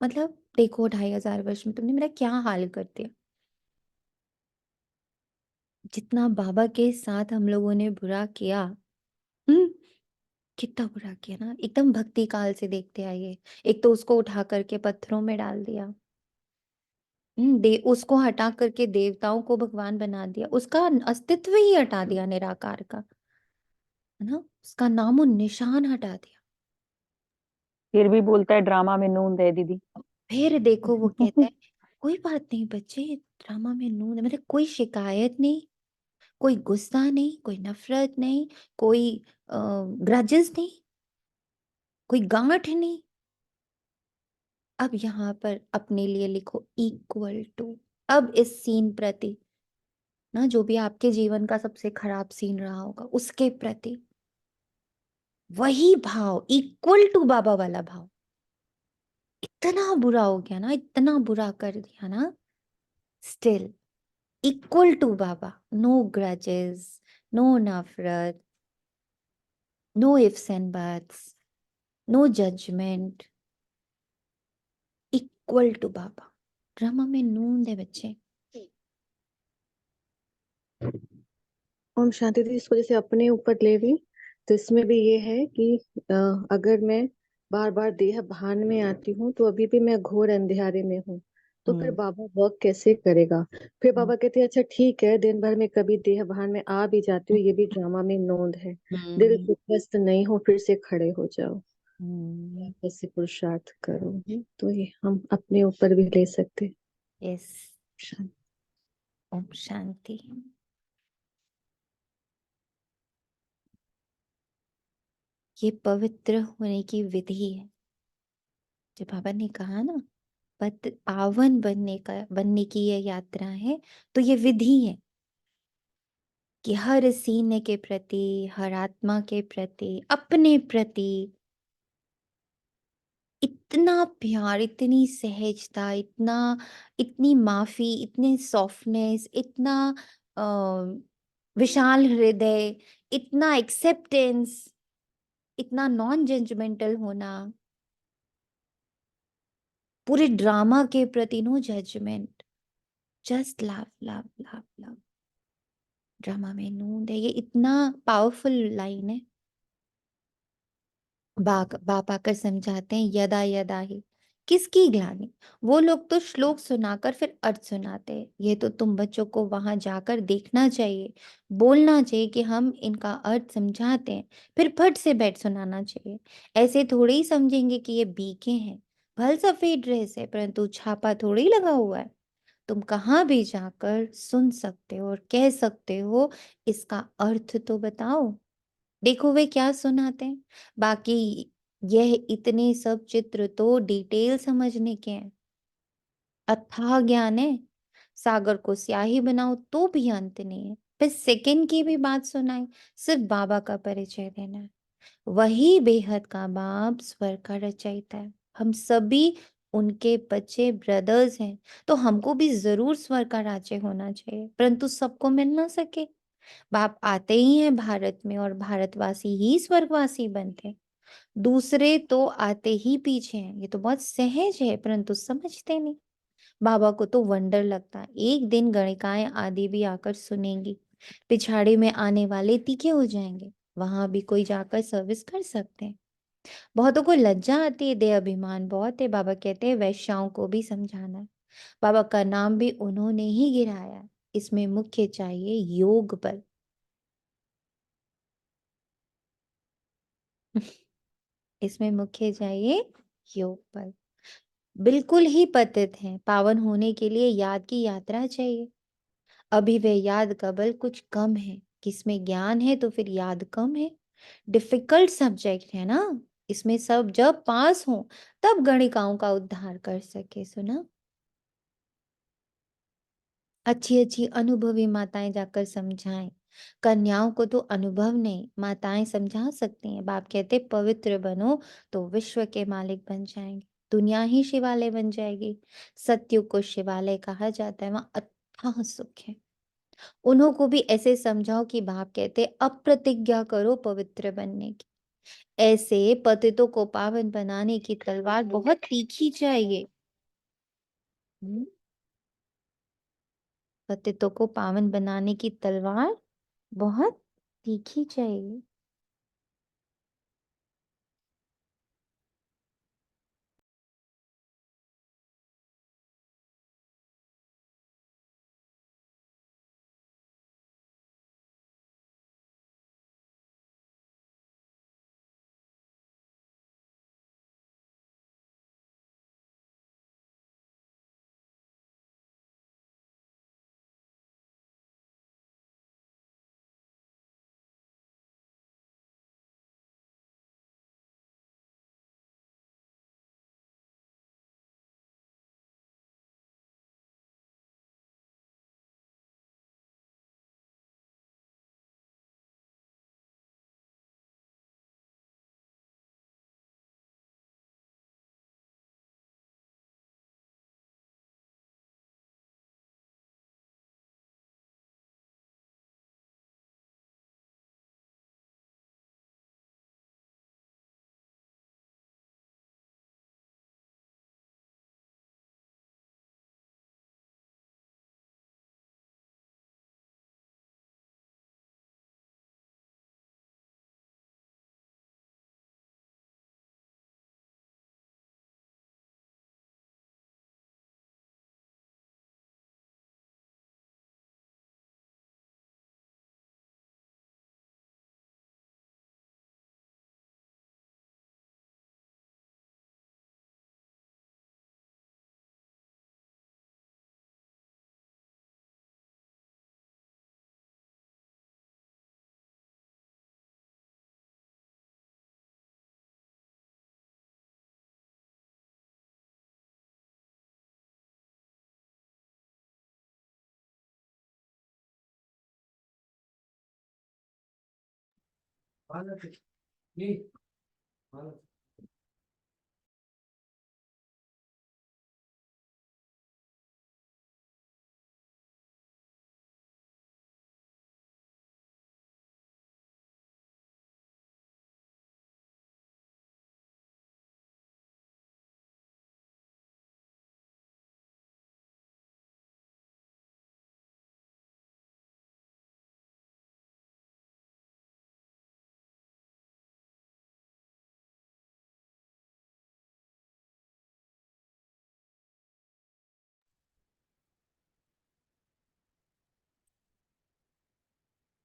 मतलब देखो 2500 वर्ष में तुमने मेरा क्या हाल कर दिया। जितना बाबा के साथ हम लोगों ने बुरा किया, हम्म कितना बुरा किया ना। एकदम भक्ति काल से देखते आइए। एक तो उसको उठा करके पत्थरों में डाल दिया, उसको हटा करके देवताओं को भगवान बना दिया, उसका अस्तित्व ही हटा दिया निराकार का, है ना, उसका नामो निशान हटा दिया। फिर भी बोलता है ड्रामा में नूंद है दीदी। फिर देखो वो कहता है कोई बात नहीं बच्चे, ड्रामा में नून है, मतलब कोई शिकायत नहीं, कोई गुस्सा नहीं, कोई नफरत नहीं, कोई ग्रजेस नहीं, कोई गांठ नहीं। अब यहाँ पर अपने लिए लिखो इक्वल टू। अब इस सीन प्रति ना, जो भी आपके जीवन का सबसे खराब सीन रहा होगा उसके प्रति वही भाव, इक्वल टू बाबा वाला भाव। इतना बुरा हो गया ना, इतना बुरा कर दिया ना, still equal to Baba. No grudges, no नफरत, no ifs and buts, no judgement, equal to Baba. Drama में नूंद है बच्चे। ओम शांति दीदी, इसको जैसे अपने ऊपर ले भी तो इसमें भी ये है कि अगर मैं बार बार देह भान में आती हूँ तो अभी भी मैं घोर अंधेरे में हूँ, तो फिर बाबा वर्क कैसे करेगा? फिर बाबा कहते हैं अच्छा ठीक है, दिन भर में कभी देह भान में आ भी जाती हो, ये भी ड्रामा में नोंद है, दिल विध्वस्त नहीं हो, फिर से खड़े हो जाओ, वापस से पुरुषार्थ करो। तो ये हम अपने ऊपर भी ले सकते। यस। ओम शांति। ये पवित्र होने की विधि है। जब बाबा ने कहा ना पावन बनने की ये यात्रा है, तो ये विधि है कि हर सीने के प्रति, हर आत्मा के प्रति, अपने प्रति इतना प्यार, इतनी सहजता, इतनी माफी, इतने सॉफ्टनेस, इतना अ, विशाल हृदय, इतना एक्सेप्टेंस, इतना नॉन जजमेंटल होना, पूरे ड्रामा के प्रति no judgement, just love love love love. Drama में नूंद है, ये इतना पावरफुल लाइन है। बाप आकर समझाते हैं यदा यदा ही, किसकी ग्लानि? वो लोग तो श्लोक सुनाकर फिर अर्थ सुनाते हैं। ये तो तुम बच्चों को वहां जाकर देखना चाहिए, बोलना चाहिए कि हम इनका अर्थ समझाते हैं, फिर फट से बैठ सुनाना चाहिए। ऐसे थोड़े ही समझेंगे कि ये बीके हैं, भल सफेद ड्रेस है परंतु छापा थोड़ी लगा हुआ है। तुम कहाँ भी जाकर सुन सकते हो और कह सकते हो इसका अर्थ तो बताओ। देखो वे क्या सुनाते हैं। बाकी यह इतने सब चित्र तो डिटेल समझने के हैं, अथाह ज्ञान है। सागर को स्याही बनाओ तो भी अंत नहीं है। फिर सेकंड की भी बात सुनाई, सिर्फ बाबा का परिचय देना है। वही बेहद का बाप स्वर का रचयिता है। हम सभी उनके बच्चे ब्रदर्स हैं, तो हमको भी जरूर स्वर का राज्य होना चाहिए, परंतु सबको मिल ना सके। बाप आते ही हैं भारत में और भारतवासी ही स्वर्गवासी बनते हैं। दूसरे तो आते ही पीछे हैं। ये तो बहुत सहज है, परंतु समझते नहीं। बाबा को तो वंडर लगता है, एक दिन गणिकाएं आदि भी आकर सुनेंगी, पिछाड़ी में आने वाले तीखे हो जाएंगे, वहां भी कोई जाकर सर्विस कर सकते हैं। बहुतों को लज्जा आती है, दे अभिमान बहुत है। बाबा कहते हैं वैश्याओं को भी समझाना है। बाबा का नाम भी उन्होंने ही गिराया है। इसमें मुख्य चाहिए योग बल। इसमें मुख्य चाहिए योग बल। बिल्कुल ही पतित हैं, पावन होने के लिए याद की यात्रा चाहिए। अभी वे याद का बल कुछ कम है। किसमें ज्ञान है तो फिर याद कम है। डिफिकल्ट सब्जेक्ट है ना, इसमें सब जब पास हो तब गणिकाओं का उद्धार कर सके। सुना? अच्छी अच्छी अनुभवी माताएं जाकर समझाएं। कन्याओं को तो अनुभव नहीं, माताएं समझा सकती हैं। बाप कहते पवित्र बनो तो विश्व के मालिक बन जाएंगे, दुनिया ही शिवालय बन जाएगी। सत्युग को शिवालय कहा जाता है, वहां अथाह सुख है। उन्हों को भी ऐसे समझाओ कि बाप कहते अब प्रतिज्ञा करो पवित्र बनने की। ऐसे पतितों को पावन बनाने की तलवार बहुत तीखी चाहिए। पतितों को पावन बनाने की तलवार बहुत तीखी चाहिए।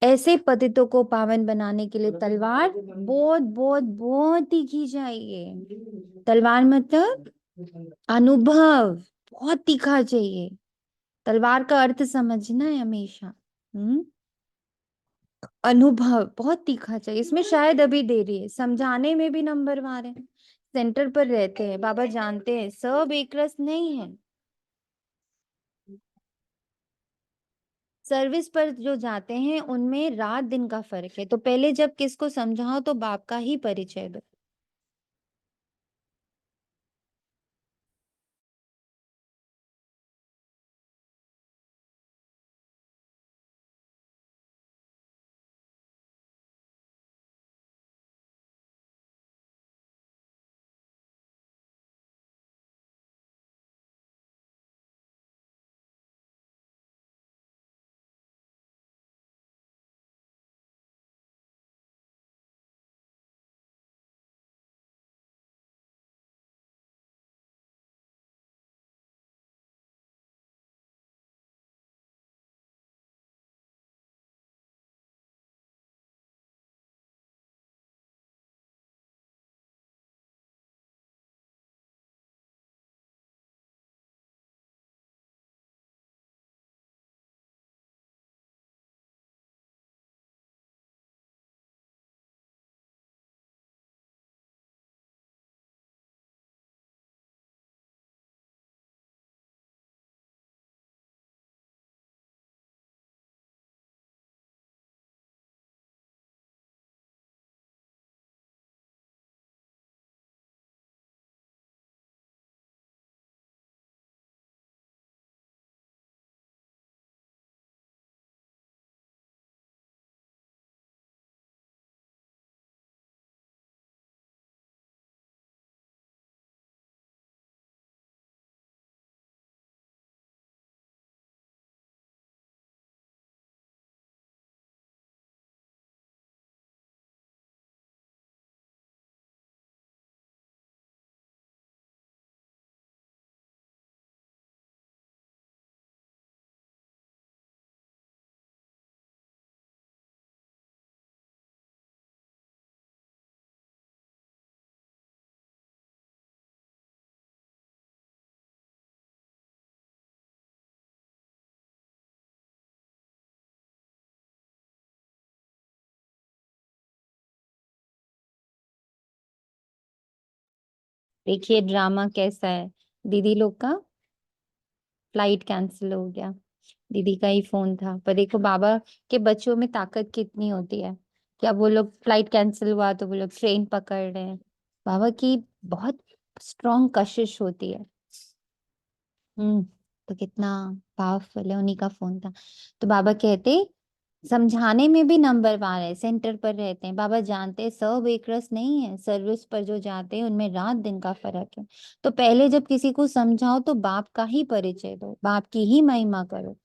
ऐसे पतितों को पावन बनाने के लिए तलवार बहुत बहुत बहुत तीखी चाहिए। तलवार मतलब अनुभव बहुत तीखा चाहिए। तलवार का अर्थ समझना है हमेशा। अनुभव बहुत तीखा चाहिए। इसमें शायद अभी देरी है, समझाने में भी नंबरवार है। सेंटर पर रहते हैं, बाबा जानते हैं सब एक रस नहीं है। सर्विस पर जो जाते हैं उनमें रात दिन का फर्क है। तो पहले जब किसको समझाओ तो बाप का ही परिचय दो। देखिए ड्रामा कैसा है। दीदी लोग का फ्लाइट कैंसिल हो गया। दीदी का ही फोन था, पर देखो बाबा के बच्चों में ताकत कितनी होती है। क्या वो लोग फ्लाइट कैंसिल हुआ तो वो लोग ट्रेन पकड़ रहे हैं। बाबा की बहुत स्ट्रॉन्ग कशिश होती है। हम्म। तो कितना पावरफुल है, उन्हीं का फोन था। तो बाबा कहते समझाने में भी नंबरवार है, सेंटर पर रहते हैं। बाबा जानते हैं सब एक रस नहीं है। सर्विस पर जो जाते हैं उनमें रात दिन का फर्क है। तो पहले जब किसी को समझाओ तो बाप का ही परिचय दो, बाप की ही महिमा करो।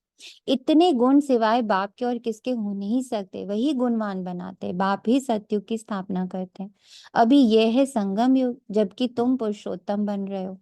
इतने गुण सिवाय बाप के और किसके हो नहीं सकते। वही गुणवान बनाते, बाप ही सतयुग की स्थापना करते हैं। अभी यह है संगम युग, जबकि तुम पुरुषोत्तम बन रहे हो।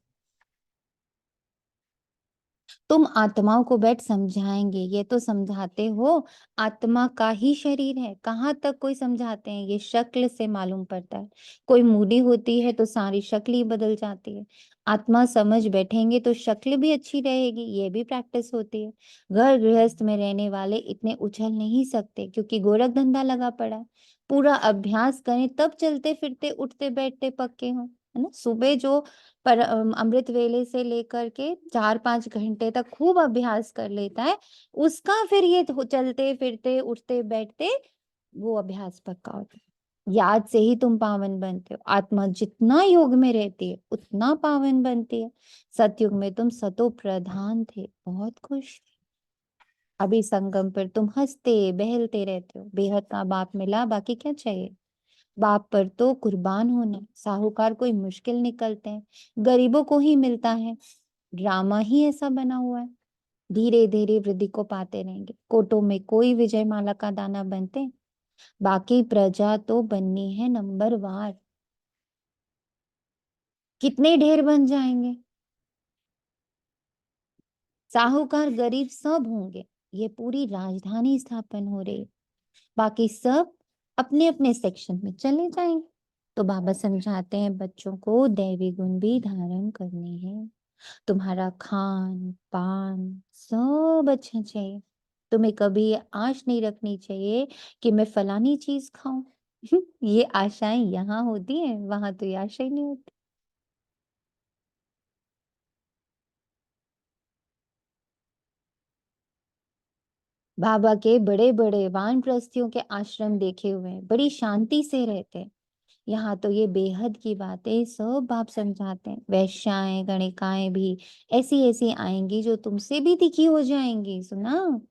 तुम आत्माओं को बैठ समझाएंगे, ये तो समझाते हो आत्मा का ही शरीर है। कहाँ तक कोई समझाते हैं, ये शक्ल से मालूम पड़ता है। कोई मूडी होती है तो सारी शक्ल ही बदल जाती है। आत्मा समझ बैठेंगे तो शक्ल भी अच्छी रहेगी, ये भी प्रैक्टिस होती है। घर गृहस्थ में रहने वाले इतने उछल नहीं सकते क्योंकि गोरख धंधा लगा पड़ा है। पूरा अभ्यास करें तब चलते फिरते उठते बैठते पक्के हों, है ना। सुबह जो पर अमृत वेले से लेकर के 4-5 घंटे तक खूब अभ्यास कर लेता है, उसका फिर ये चलते फिरते उठते बैठते वो अभ्यास पक्का होता है। याद से ही तुम पावन बनते हो। आत्मा जितना योग में रहती है उतना पावन बनती है। सतयुग में तुम सतो प्रधान थे, बहुत खुश थे। अभी संगम पर तुम हंसते बहलते रहते हो। बेहद का बाप मिला, बाकी क्या चाहिए। बाप पर तो कुर्बान होना। साहूकार कोई मुश्किल निकलते हैं, गरीबों को ही मिलता है। ड्रामा ही ऐसा बना हुआ है। धीरे धीरे वृद्धि को पाते रहेंगे। कोटों में कोई विजय माला का दाना बनते, बाकी प्रजा तो बननी है नंबरवार। कितने ढेर बन जाएंगे। साहूकार गरीब सब होंगे। ये पूरी राजधानी स्थापन हो रही, बाकी सब अपने अपने सेक्शन में चले जाएंगे। तो बाबा समझाते हैं बच्चों को दैवी गुण भी धारण करने हैं। तुम्हारा खान पान सब अच्छा चाहिए। तुम्हें कभी ये आश नहीं रखनी चाहिए कि मैं फलानी चीज खाऊं। ये आशाएं यहाँ होती हैं, वहां तो ये आशा ही नहीं होती। बाबा के बड़े बड़े वानप्रस्थियों के आश्रम देखे हुए हैं, बड़ी शांति से रहते हैं। यहाँ तो ये बेहद की बातें सब बाप समझाते हैं। वैश्याएं गणिकाएं भी ऐसी ऐसी आएंगी जो तुमसे भी तिखी हो जाएंगी। सुना,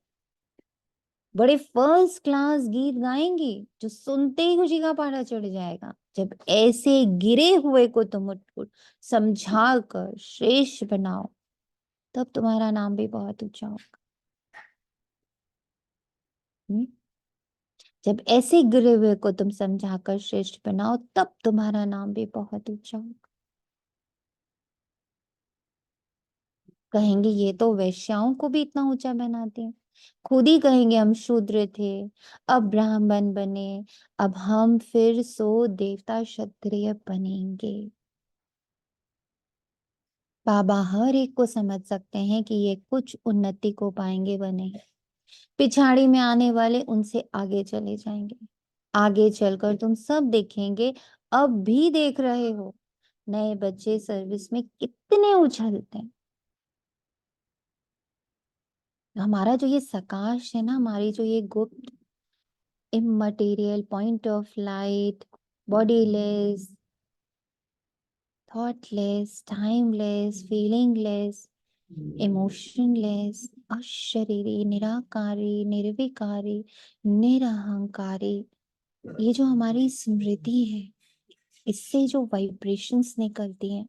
बड़े फर्स्ट क्लास गीत गाएंगी जो सुनते ही खुशी का पारा चढ़ जाएगा। जब ऐसे गिरे हुए को तुम उठ समझा कर श्रेष्ठ बनाओ, तब तुम्हारा नाम भी बहुत ऊंचा होगा। जब ऐसे गिरे हुए को तुम समझाकर श्रेष्ठ बनाओ, तब तुम्हारा नाम भी बहुत ऊंचा होगा। कहेंगे ये तो वैश्याओं को भी इतना ऊंचा बनाते हैं। खुद ही कहेंगे हम शूद्र थे, अब ब्राह्मण बने, अब हम फिर सो देवता क्षत्रिय बनेंगे। बाबा हर एक को समझ सकते हैं कि ये कुछ उन्नति को पाएंगे व नहीं। पिछाड़ी में आने वाले उनसे आगे चले जाएंगे। आगे चलकर तुम सब देखेंगे, अब भी देख रहे हो, नए बच्चे सर्विस में कितने उछलते हैं। हमारा जो ये सकाश है ना, हमारी जो ये गुप्त immaterial point of light, bodiless, thoughtless, timeless, feelingless, emotionless, अशरीरी, निराकारी, निर्विकारी, निरहंकारी, ये जो हमारी स्मृति है, इससे जो वाइब्रेशंस निकलती हैं,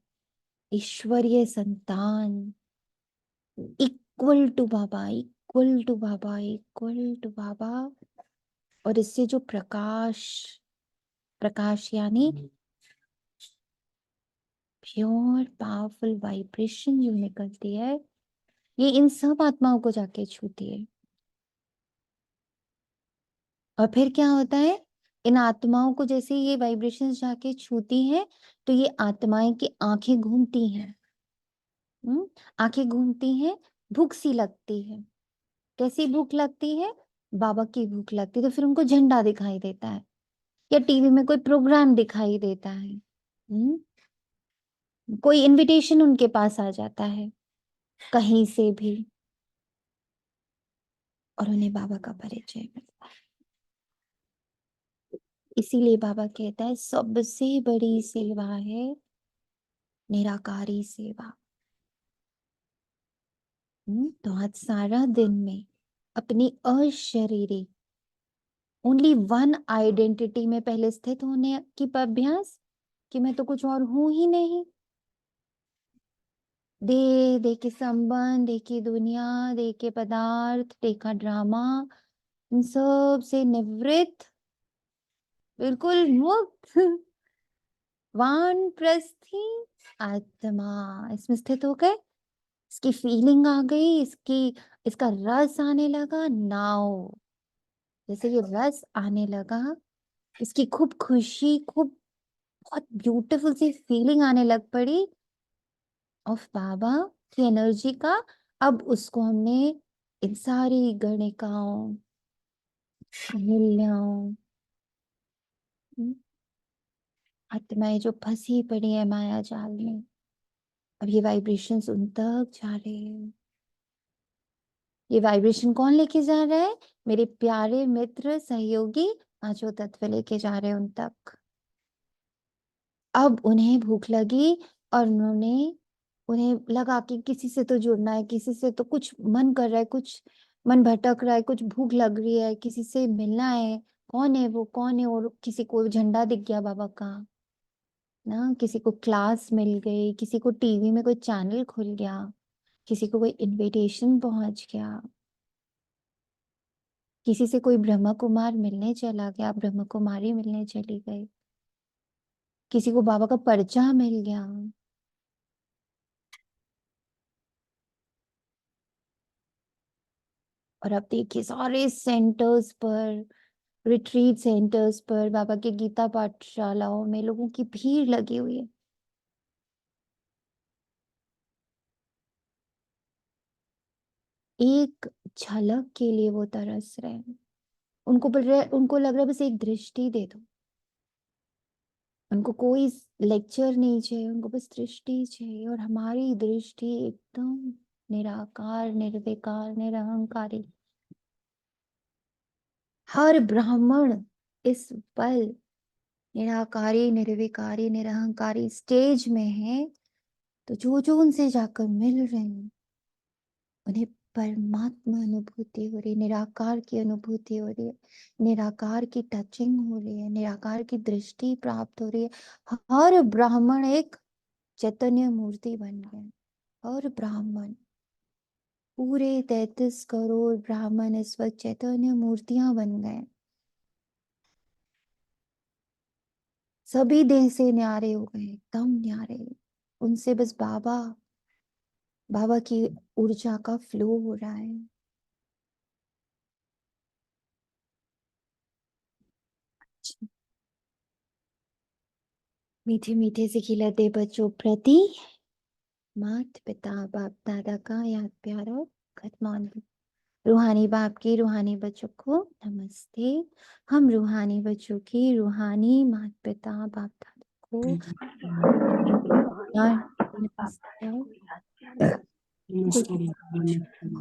ईश्वरीय संतान, equal to Baba, equal to Baba, equal to Baba. और इससे जो प्रकाश, प्रकाश यानी प्योर पावरफुल वाइब्रेशन जो निकलती है, ये इन सब आत्माओं को जाके छूती है। और फिर क्या होता है, इन आत्माओं को जैसे ये वाइब्रेशन जाके छूती हैं, तो ये आत्माएं की आंखें घूमती हैं। आंखें घूमती हैं, भूख सी लगती है। कैसी भूख लगती है, बाबा की भूख लगती है। तो फिर उनको झंडा दिखाई देता है, या टीवी में कोई प्रोग्राम दिखाई देता है। कोई इनविटेशन उनके पास आ जाता है कहीं से भी, और उन्हें बाबा का परिचय मिलता है। इसीलिए बाबा कहता है सबसे बड़ी सेवा है निराकारी सेवा। तो आज सारा दिन में अपनी अशरीरी ओनली वन आइडेंटिटी में पहले स्थित होने की अभ्यास, कि मैं तो कुछ और हूं ही नहीं। दे के संबंध, दे के दुनिया, दे के पदार्थ, दे का ड्रामा, इन सब से निवृत्त, बिल्कुल मुक्त वानप्रस्थी आत्मा, इसमें स्थित हो गए। इसकी फीलिंग आ गई, इसका रस आने लगा। नाउ जैसे ये रस आने लगा, इसकी खूब खुशी, खूब बहुत ब्यूटीफुल सी फीलिंग आने लग पड़ी ऑफ बाबा की एनर्जी का। अब उसको हमने इन सारी गणिकाओं, मूल्यों, आत्माएं जो फंसी पड़ी है माया जाल में, अब ये वाइब्रेशंस उन तक जा रहे हैं। ये वाइब्रेशन कौन लेके जा रहा है, मेरे प्यारे मित्र सहयोगी पांचों तत्व लेके जा रहे हैं उन तक। अब उन्हें भूख लगी और उन्हें लगा कि किसी से तो जुड़ना है, किसी से तो कुछ मन कर रहा है, कुछ मन भटक रहा है, कुछ भूख लग रही है, किसी से मिलना है। कौन है वो, कौन है? और किसी को झंडा दिख गया बाबा का ना, किसी को क्लास मिल गई, किसी को टीवी में कोई चैनल खुल गया, किसी को कोई इनविटेशन पहुंच गया, किसी से कोई ब्रह्म कुमार मिलने चला गया, ब्रह्म कुमारी मिलने चली गई, किसी को बाबा का पर्चा मिल गया। और अब देखिए सारे सेंटर्स पर, रिट्रीट सेंटर्स पर, बाबा के गीता पाठशालाओं में लोगों की भीड़ लगी हुई है। एक झलक के लिए वो तरस रहे हैं। उनको लग रहा है बस एक दृष्टि दे दो। उनको कोई लेक्चर नहीं चाहिए, उनको बस दृष्टि चाहिए। और हमारी दृष्टि एकदम निराकार, निर्विकार, निरहंकारी। हर ब्राह्मण इस पल निराकारी, निर्विकारी, निरहंकारी स्टेज में है। तो जो जो उनसे जाकर मिल रहे हैं उन्हें परमात्मा अनुभूति हो रही है, निराकार की अनुभूति हो रही है, निराकार की टचिंग हो रही है, निराकार की दृष्टि प्राप्त हो रही है। हर ब्राह्मण एक चैतन्य मूर्ति बन गए। हर ब्राह्मण, पूरे 33 करोड़ ब्राह्मण इस वक्त चैतन्य मूर्तियां बन गए। सभी देह से न्यारे हो गए, एकदम न्यारे। उनसे बस बाबा की ऊर्जा का फ्लो हो रहा है। मीठे मीठे से खिलाते बच्चों प्रति माता पिता बाप दादा का याद प्यार और गुड मॉर्निंग। रूहानी बाप की रूहानी बच्चों को नमस्ते। हम रूहानी बच्चों की रूहानी माता पिता बाप दादा को याद नमस्ते।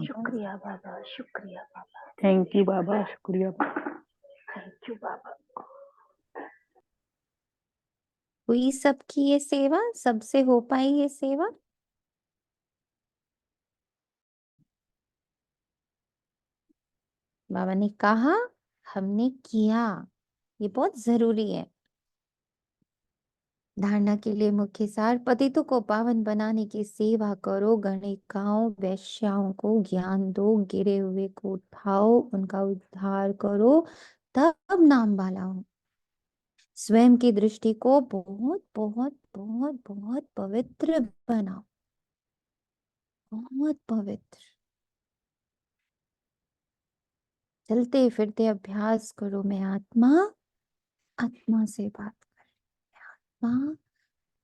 शुक्रिया बाबा, शुक्रिया बाबा, थैंक यू बाबा, शुक्रिया। थैंक यू बाबा। हुई सबकी ये सेवा, सबसे हो पाई ये सेवा। बाबा ने कहा, हमने किया। ये बहुत जरूरी है। धारणा के लिए मुख्य सार, पतितों को पावन बनाने की सेवा करो, गणिकाओं वैश्याओं को ज्ञान दो, गिरे हुए को उठाओ, उनका उद्धार करो, तब नाम वाला हो। स्वयं की दृष्टि को बहुत बहुत बहुत बहुत पवित्र बनाओ, बहुत पवित्र। चलते फिरते अभ्यास करो, मैं आत्मा आत्मा से बात कर रही हूँ,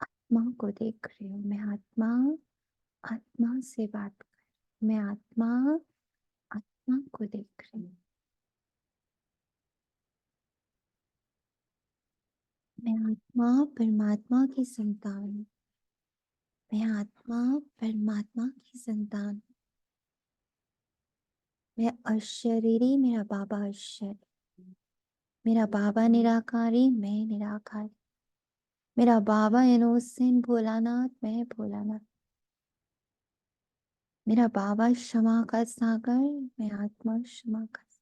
आत्मा को देख रही हूँ, मैं आत्मा आत्मा से बात कर रही हूँ, मैं आत्मा आत्मा को देख रही हूँ, मैं आत्मा परमात्मा की संतान हूँ, मैं आत्मा परमात्मा की संतान हूँ, मैं अशरीरी, मेरा बाबा अशरीरी, मेरा बाबा निराकारी, मैं निराकारी, मेरा बाबा इनोसेंट भोलानाथ, मैं भोलानाथ, मेरा बाबा क्षमा का सागर, मैं आत्मा क्षमा का सागर,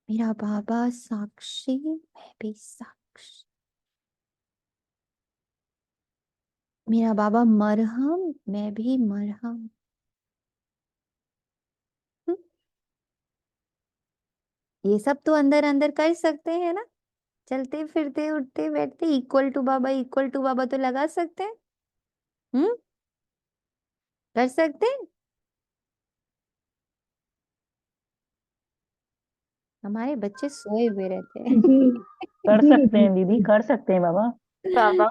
मेरा बाबा साक्षी, मैं भी साक्षी, मेरा बाबा मरहम, मैं भी मरहम। ये सब तो अंदर अंदर कर सकते हैं ना, चलते फिरते उठते बैठते equal to Baba, equal to Baba तो लगा सकते हैं। कर सकते हैं। हमारे बच्चे सोए हुए रहते हैं। जी कर जी सकते दीदी। हैं दीदी, कर सकते हैं बाबा। बाबा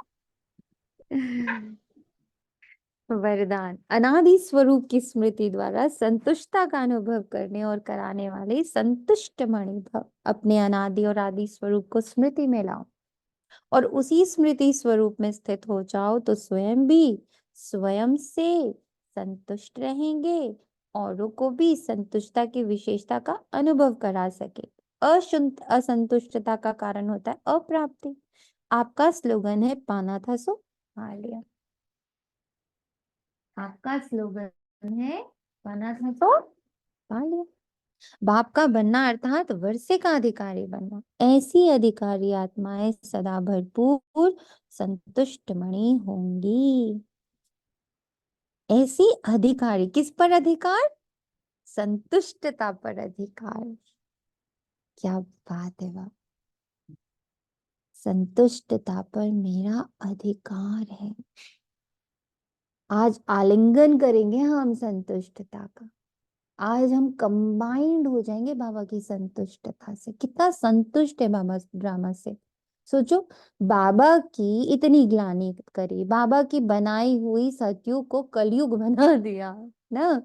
वरदान, अनादि स्वरूप की स्मृति द्वारा संतुष्टता का अनुभव करने और कराने वाले संतुष्ट मणि भव। अपने अनादि और आदि स्वरूप को स्मृति में लाओ और उसी स्मृति स्वरूप में स्थित हो जाओ, तो स्वयं भी स्वयं से संतुष्ट रहेंगे औरों को भी संतुष्टता की विशेषता का अनुभव करा सके। असंतुष्टता का कारण होता है अप्राप्ति। आपका स्लोगन है पाना था सो पा लिया। आपका स्लोगन है पाना था तो पा लिया। बाप का बनना अर्थात वर्षे का अधिकारी बनना। ऐसी अधिकारी आत्माएं सदा भरपूर संतुष्ट मणि होंगी। ऐसी अधिकारी, किस पर अधिकार? संतुष्टता पर अधिकार। क्या बात है वाह! संतुष्टता पर मेरा अधिकार है। आज आलिंगन करेंगे हम संतुष्टता का। आज हम कंबाइंड हो जाएंगे बाबा की संतुष्टता से। कितना संतुष्ट है बाबा ड्रामा से। सोचो, बाबा की इतनी ग्लानि करी, बाबा की बनाई हुई सतयुग को कलयुग बना दिया ना,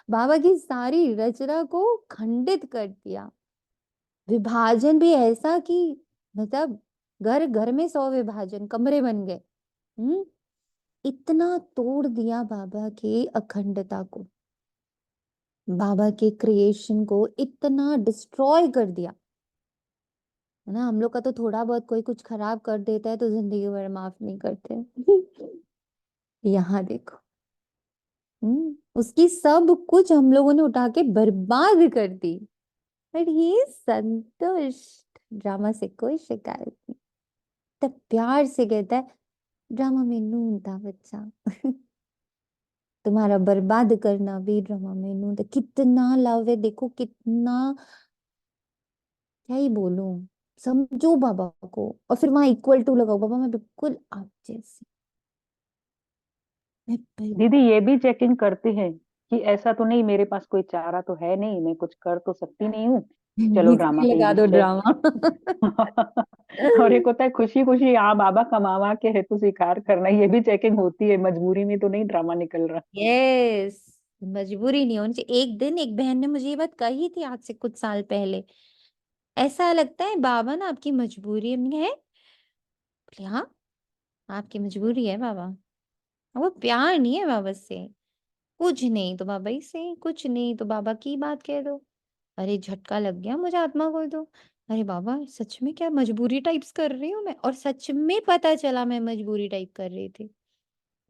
बाबा की सारी रचना को खंडित कर दिया, विभाजन भी ऐसा कि मतलब घर घर में 100 विभाजन, कमरे बन गए। इतना तोड़ दिया बाबा की अखंडता को, बाबा के क्रिएशन को इतना डिस्ट्रॉय कर दिया है ना। हम लोग का तो थोड़ा बहुत कोई कुछ खराब कर देता है तो जिंदगी भर माफ नहीं करते। यहाँ देखो, उसकी सब कुछ हम लोगों ने उठा के बर्बाद कर दी, बट ही संतुष्ट। ड्रामा से कोई शिकायत नहीं, तब प्यार से कहता है ड्रामा में नून था बच्चा। तुम्हारा बर्बाद करना भी ड्रामा में नून था। कितना लव है देखो, कितना, क्या ही बोलूं। समझो बाबा को, और फिर वहां इक्वल टू लगाओ, बाबा मैं बिल्कुल आप जैसी, मैं दीदी ये भी चेकिंग करते हैं कि ऐसा तो नहीं, मेरे पास कोई चारा तो है नहीं, मैं कुछ कर तो सकती नहीं हूँ, चलो ड्रामा इसलिए पे लगा भी दो चेक। ड्रामा। और एक होता है खुशी खुशी, हाँ बाबा कमावा के है तो स्वीकार करना, ये भी चेकिंग होती है, मजबूरी में तो नहीं ड्रामा निकल रहा। यस, मजबूरी नहीं होनी चाहिए। एक दिन एक बहन ने मुझे ये बात कही थी आज से कुछ साल पहले, ऐसा लगता है बाबा ना आपकी मजबूरी है। बोले हाँ, आपकी मजबूरी है बाबा, वो प्यार नहीं है बाबा से। कुछ नहीं तो बाबा ही से, कुछ नहीं तो बाबा की बात कह दो। अरे झटका लग गया मुझे आत्मा को तो। अरे बाबा सच में क्या मजबूरी टाइप्स कर रही हूँ मैं, और सच में पता चला मैं मजबूरी टाइप कर रही थी।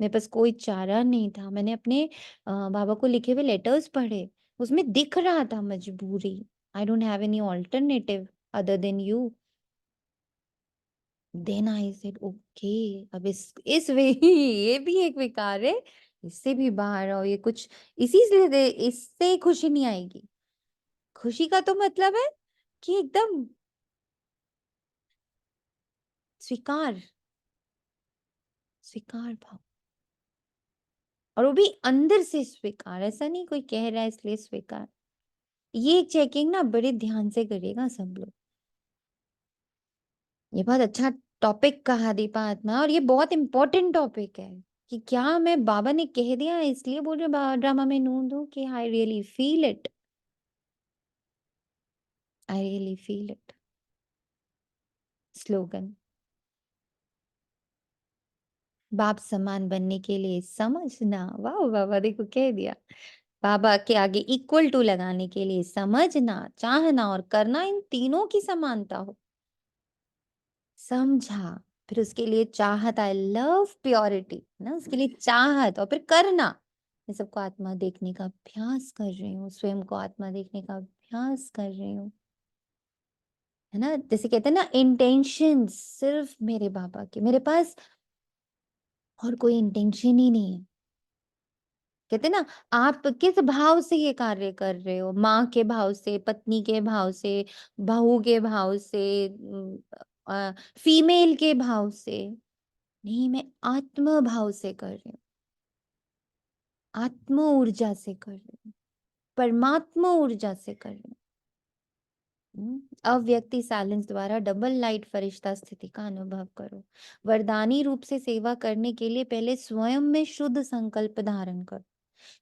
मेरे पास कोई चारा नहीं था। मैंने अपने बाबा को लिखे हुए लेटर्स पढ़े, उसमें दिख रहा था मजबूरी। I don't have any alternative other than you. Then I said okay, अब इस वे ये भी एक विकार है, इससे भी बाहर आओ। ये कुछ इसी से इससे खुशी नहीं आएगी। खुशी का तो मतलब है कि एकदम स्वीकार, स्वीकार भाव, और वो भी अंदर से स्वीकार। ऐसा नहीं कोई कह रहा है इसलिए स्वीकार। ये चेकिंग ना बड़े ध्यान से करिएगा सब लोग। ये बहुत अच्छा टॉपिक कहा दीपा आत्मा, और ये बहुत इंपॉर्टेंट टॉपिक है कि क्या मैं बाबा ने कह दिया इसलिए बोल रही हूँ ड्रामा में नून दो, कि I really feel it, I really feel it. Slogan, बाप समान बनने के लिए समझना। वाह बाबा देखो कह दिया, बाबा के आगे इक्वल टू लगाने के लिए समझना, चाहना और करना, इन तीनों की समानता हो। समझा, फिर उसके लिए चाहत, आई लव प्योरिटी ना, उसके लिए चाहत, और फिर करना। मैं सबको आत्मा देखने का अभ्यास कर रही हूँ, स्वयं को आत्मा देखने का अभ्यास कर रही हूँ, है ना। जैसे कहते हैं ना, इंटेंशन सिर्फ मेरे बाबा के, मेरे पास और कोई इंटेंशन ही नहीं है। कहते ना, आप किस भाव से ये कार्य कर रहे हो, माँ के भाव से, पत्नी के भाव से, बहू के भाव से, फीमेल के भाव से नहीं, मैं आत्म भाव से कर रही हूँ, आत्म ऊर्जा से कर रही हूँ, परमात्मा ऊर्जा से कर रही हूँ। अव्यक्ति साइलेंस द्वारा डबल लाइट फरिश्ता स्थिति का अनुभव करो। वरदानी रूप से सेवा करने के लिए पहले स्वयं में शुद्ध संकल्प धारण करो।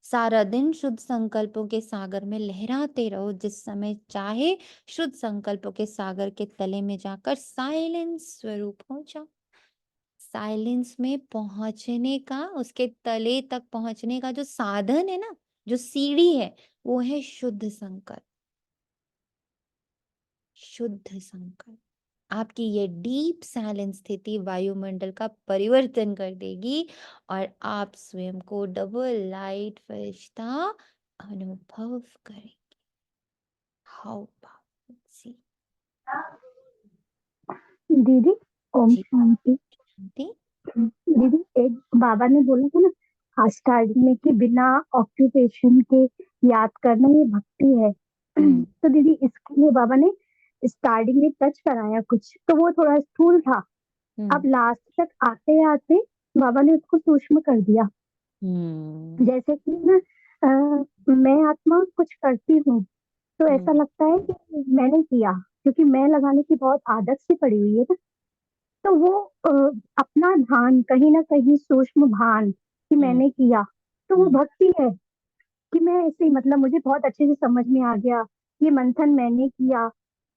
सारा दिन शुद्ध संकल्पों के सागर में लहराते रहो। जिस समय चाहे शुद्ध संकल्पों के सागर के तले में जाकर साइलेंस स्वरूप हो जाओ। साइलेंस में पहुंचने का, उसके तले तक पहुंचने का जो साधन है ना, जो सीढ़ी है वो है शुद्ध संकल्प। शुद्ध संकल्प आपकी ये डीप साइलेंस स्थिति वायुमंडल का परिवर्तन कर देगी और आप स्वयं को डबल लाइट फरिश्ता अनुभव करेंगे। हाउ पावरफुल सी। दीदी ओम जी शांति। शांति। दीदी एक बाबा ने बोला था ना स्टार्टिंग में कि बिना ऑक्यूपेशन के याद करना ये भक्ति है। तो दीदी इसके लिए बाबा ने स्टार्टिंग में टच कराया कुछ, तो वो थोड़ा स्थूल था। अब लास्ट तक आते आते बाबा ने उसको सूक्ष्म कर दिया। जैसे कि ना मैं आत्मा कुछ करती हूँ तो ऐसा लगता है कि मैंने किया, क्योंकि मैं लगाने की बहुत आदत सी पड़ी हुई है ना। तो वो अपना भान कहीं ना कहीं सूक्ष्म भान कि मैंने किया, तो वो भक्ति है कि मैं ऐसे ही मतलब मुझे बहुत अच्छे से समझ में आ गया ये मंथन मैंने किया,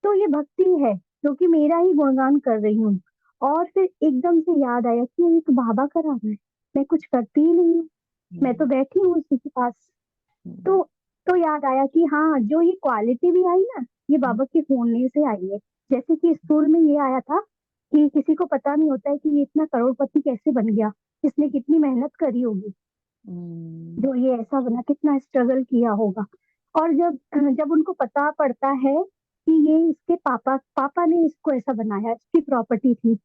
तो ये भक्ति है क्योंकि मेरा ही गुणगान कर रही हूँ। और फिर एकदम से याद आया कि ये तो बाबा करा रहा है, मैं कुछ करती ही नहीं हूँ, मैं तो बैठी हूँ उसी के पास। तो याद आया कि हाँ, जो ये क्वालिटी भी आई ना, ये बाबा के होने से आई है। जैसे कि स्कूल में ये आया था कि किसी को पता नहीं होता है कि ये इतना करोड़पति कैसे बन गया, इसने कितनी मेहनत करी होगी, जो ये ऐसा बना, कितना स्ट्रगल किया होगा। और जब उनको पता पड़ता है कि ये इसके पापा ने इसको ऐसा बनाया, इसकी प्रॉपर्टी थी,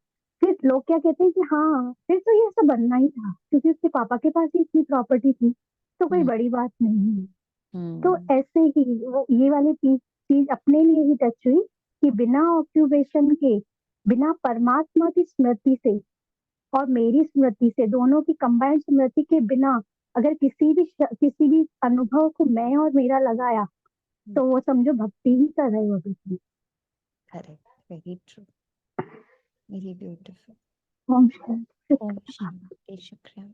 फिर लोग क्या कहते हैं कि हाँ फिर तो ये ऐसा बनना ही था क्योंकि उसके पापा के पास ही इतनी प्रॉपर्टी थी, तो कोई बड़ी बात नहीं है। तो ऐसे ही वो ये वाली चीज अपने लिए ही टच हुई कि बिना ऑक्यूपेशन के, बिना परमात्मा की स्मृति से और मेरी स्मृति से, दोनों की कंबाइंड स्मृति के बिना अगर किसी भी अनुभव को मैं और मेरा लगाया तो वो समझो भक्ति ही कर रहे हो तुम। Correct, very true, very beautiful. ओम शांति। ओम शांति, शुक्रिया।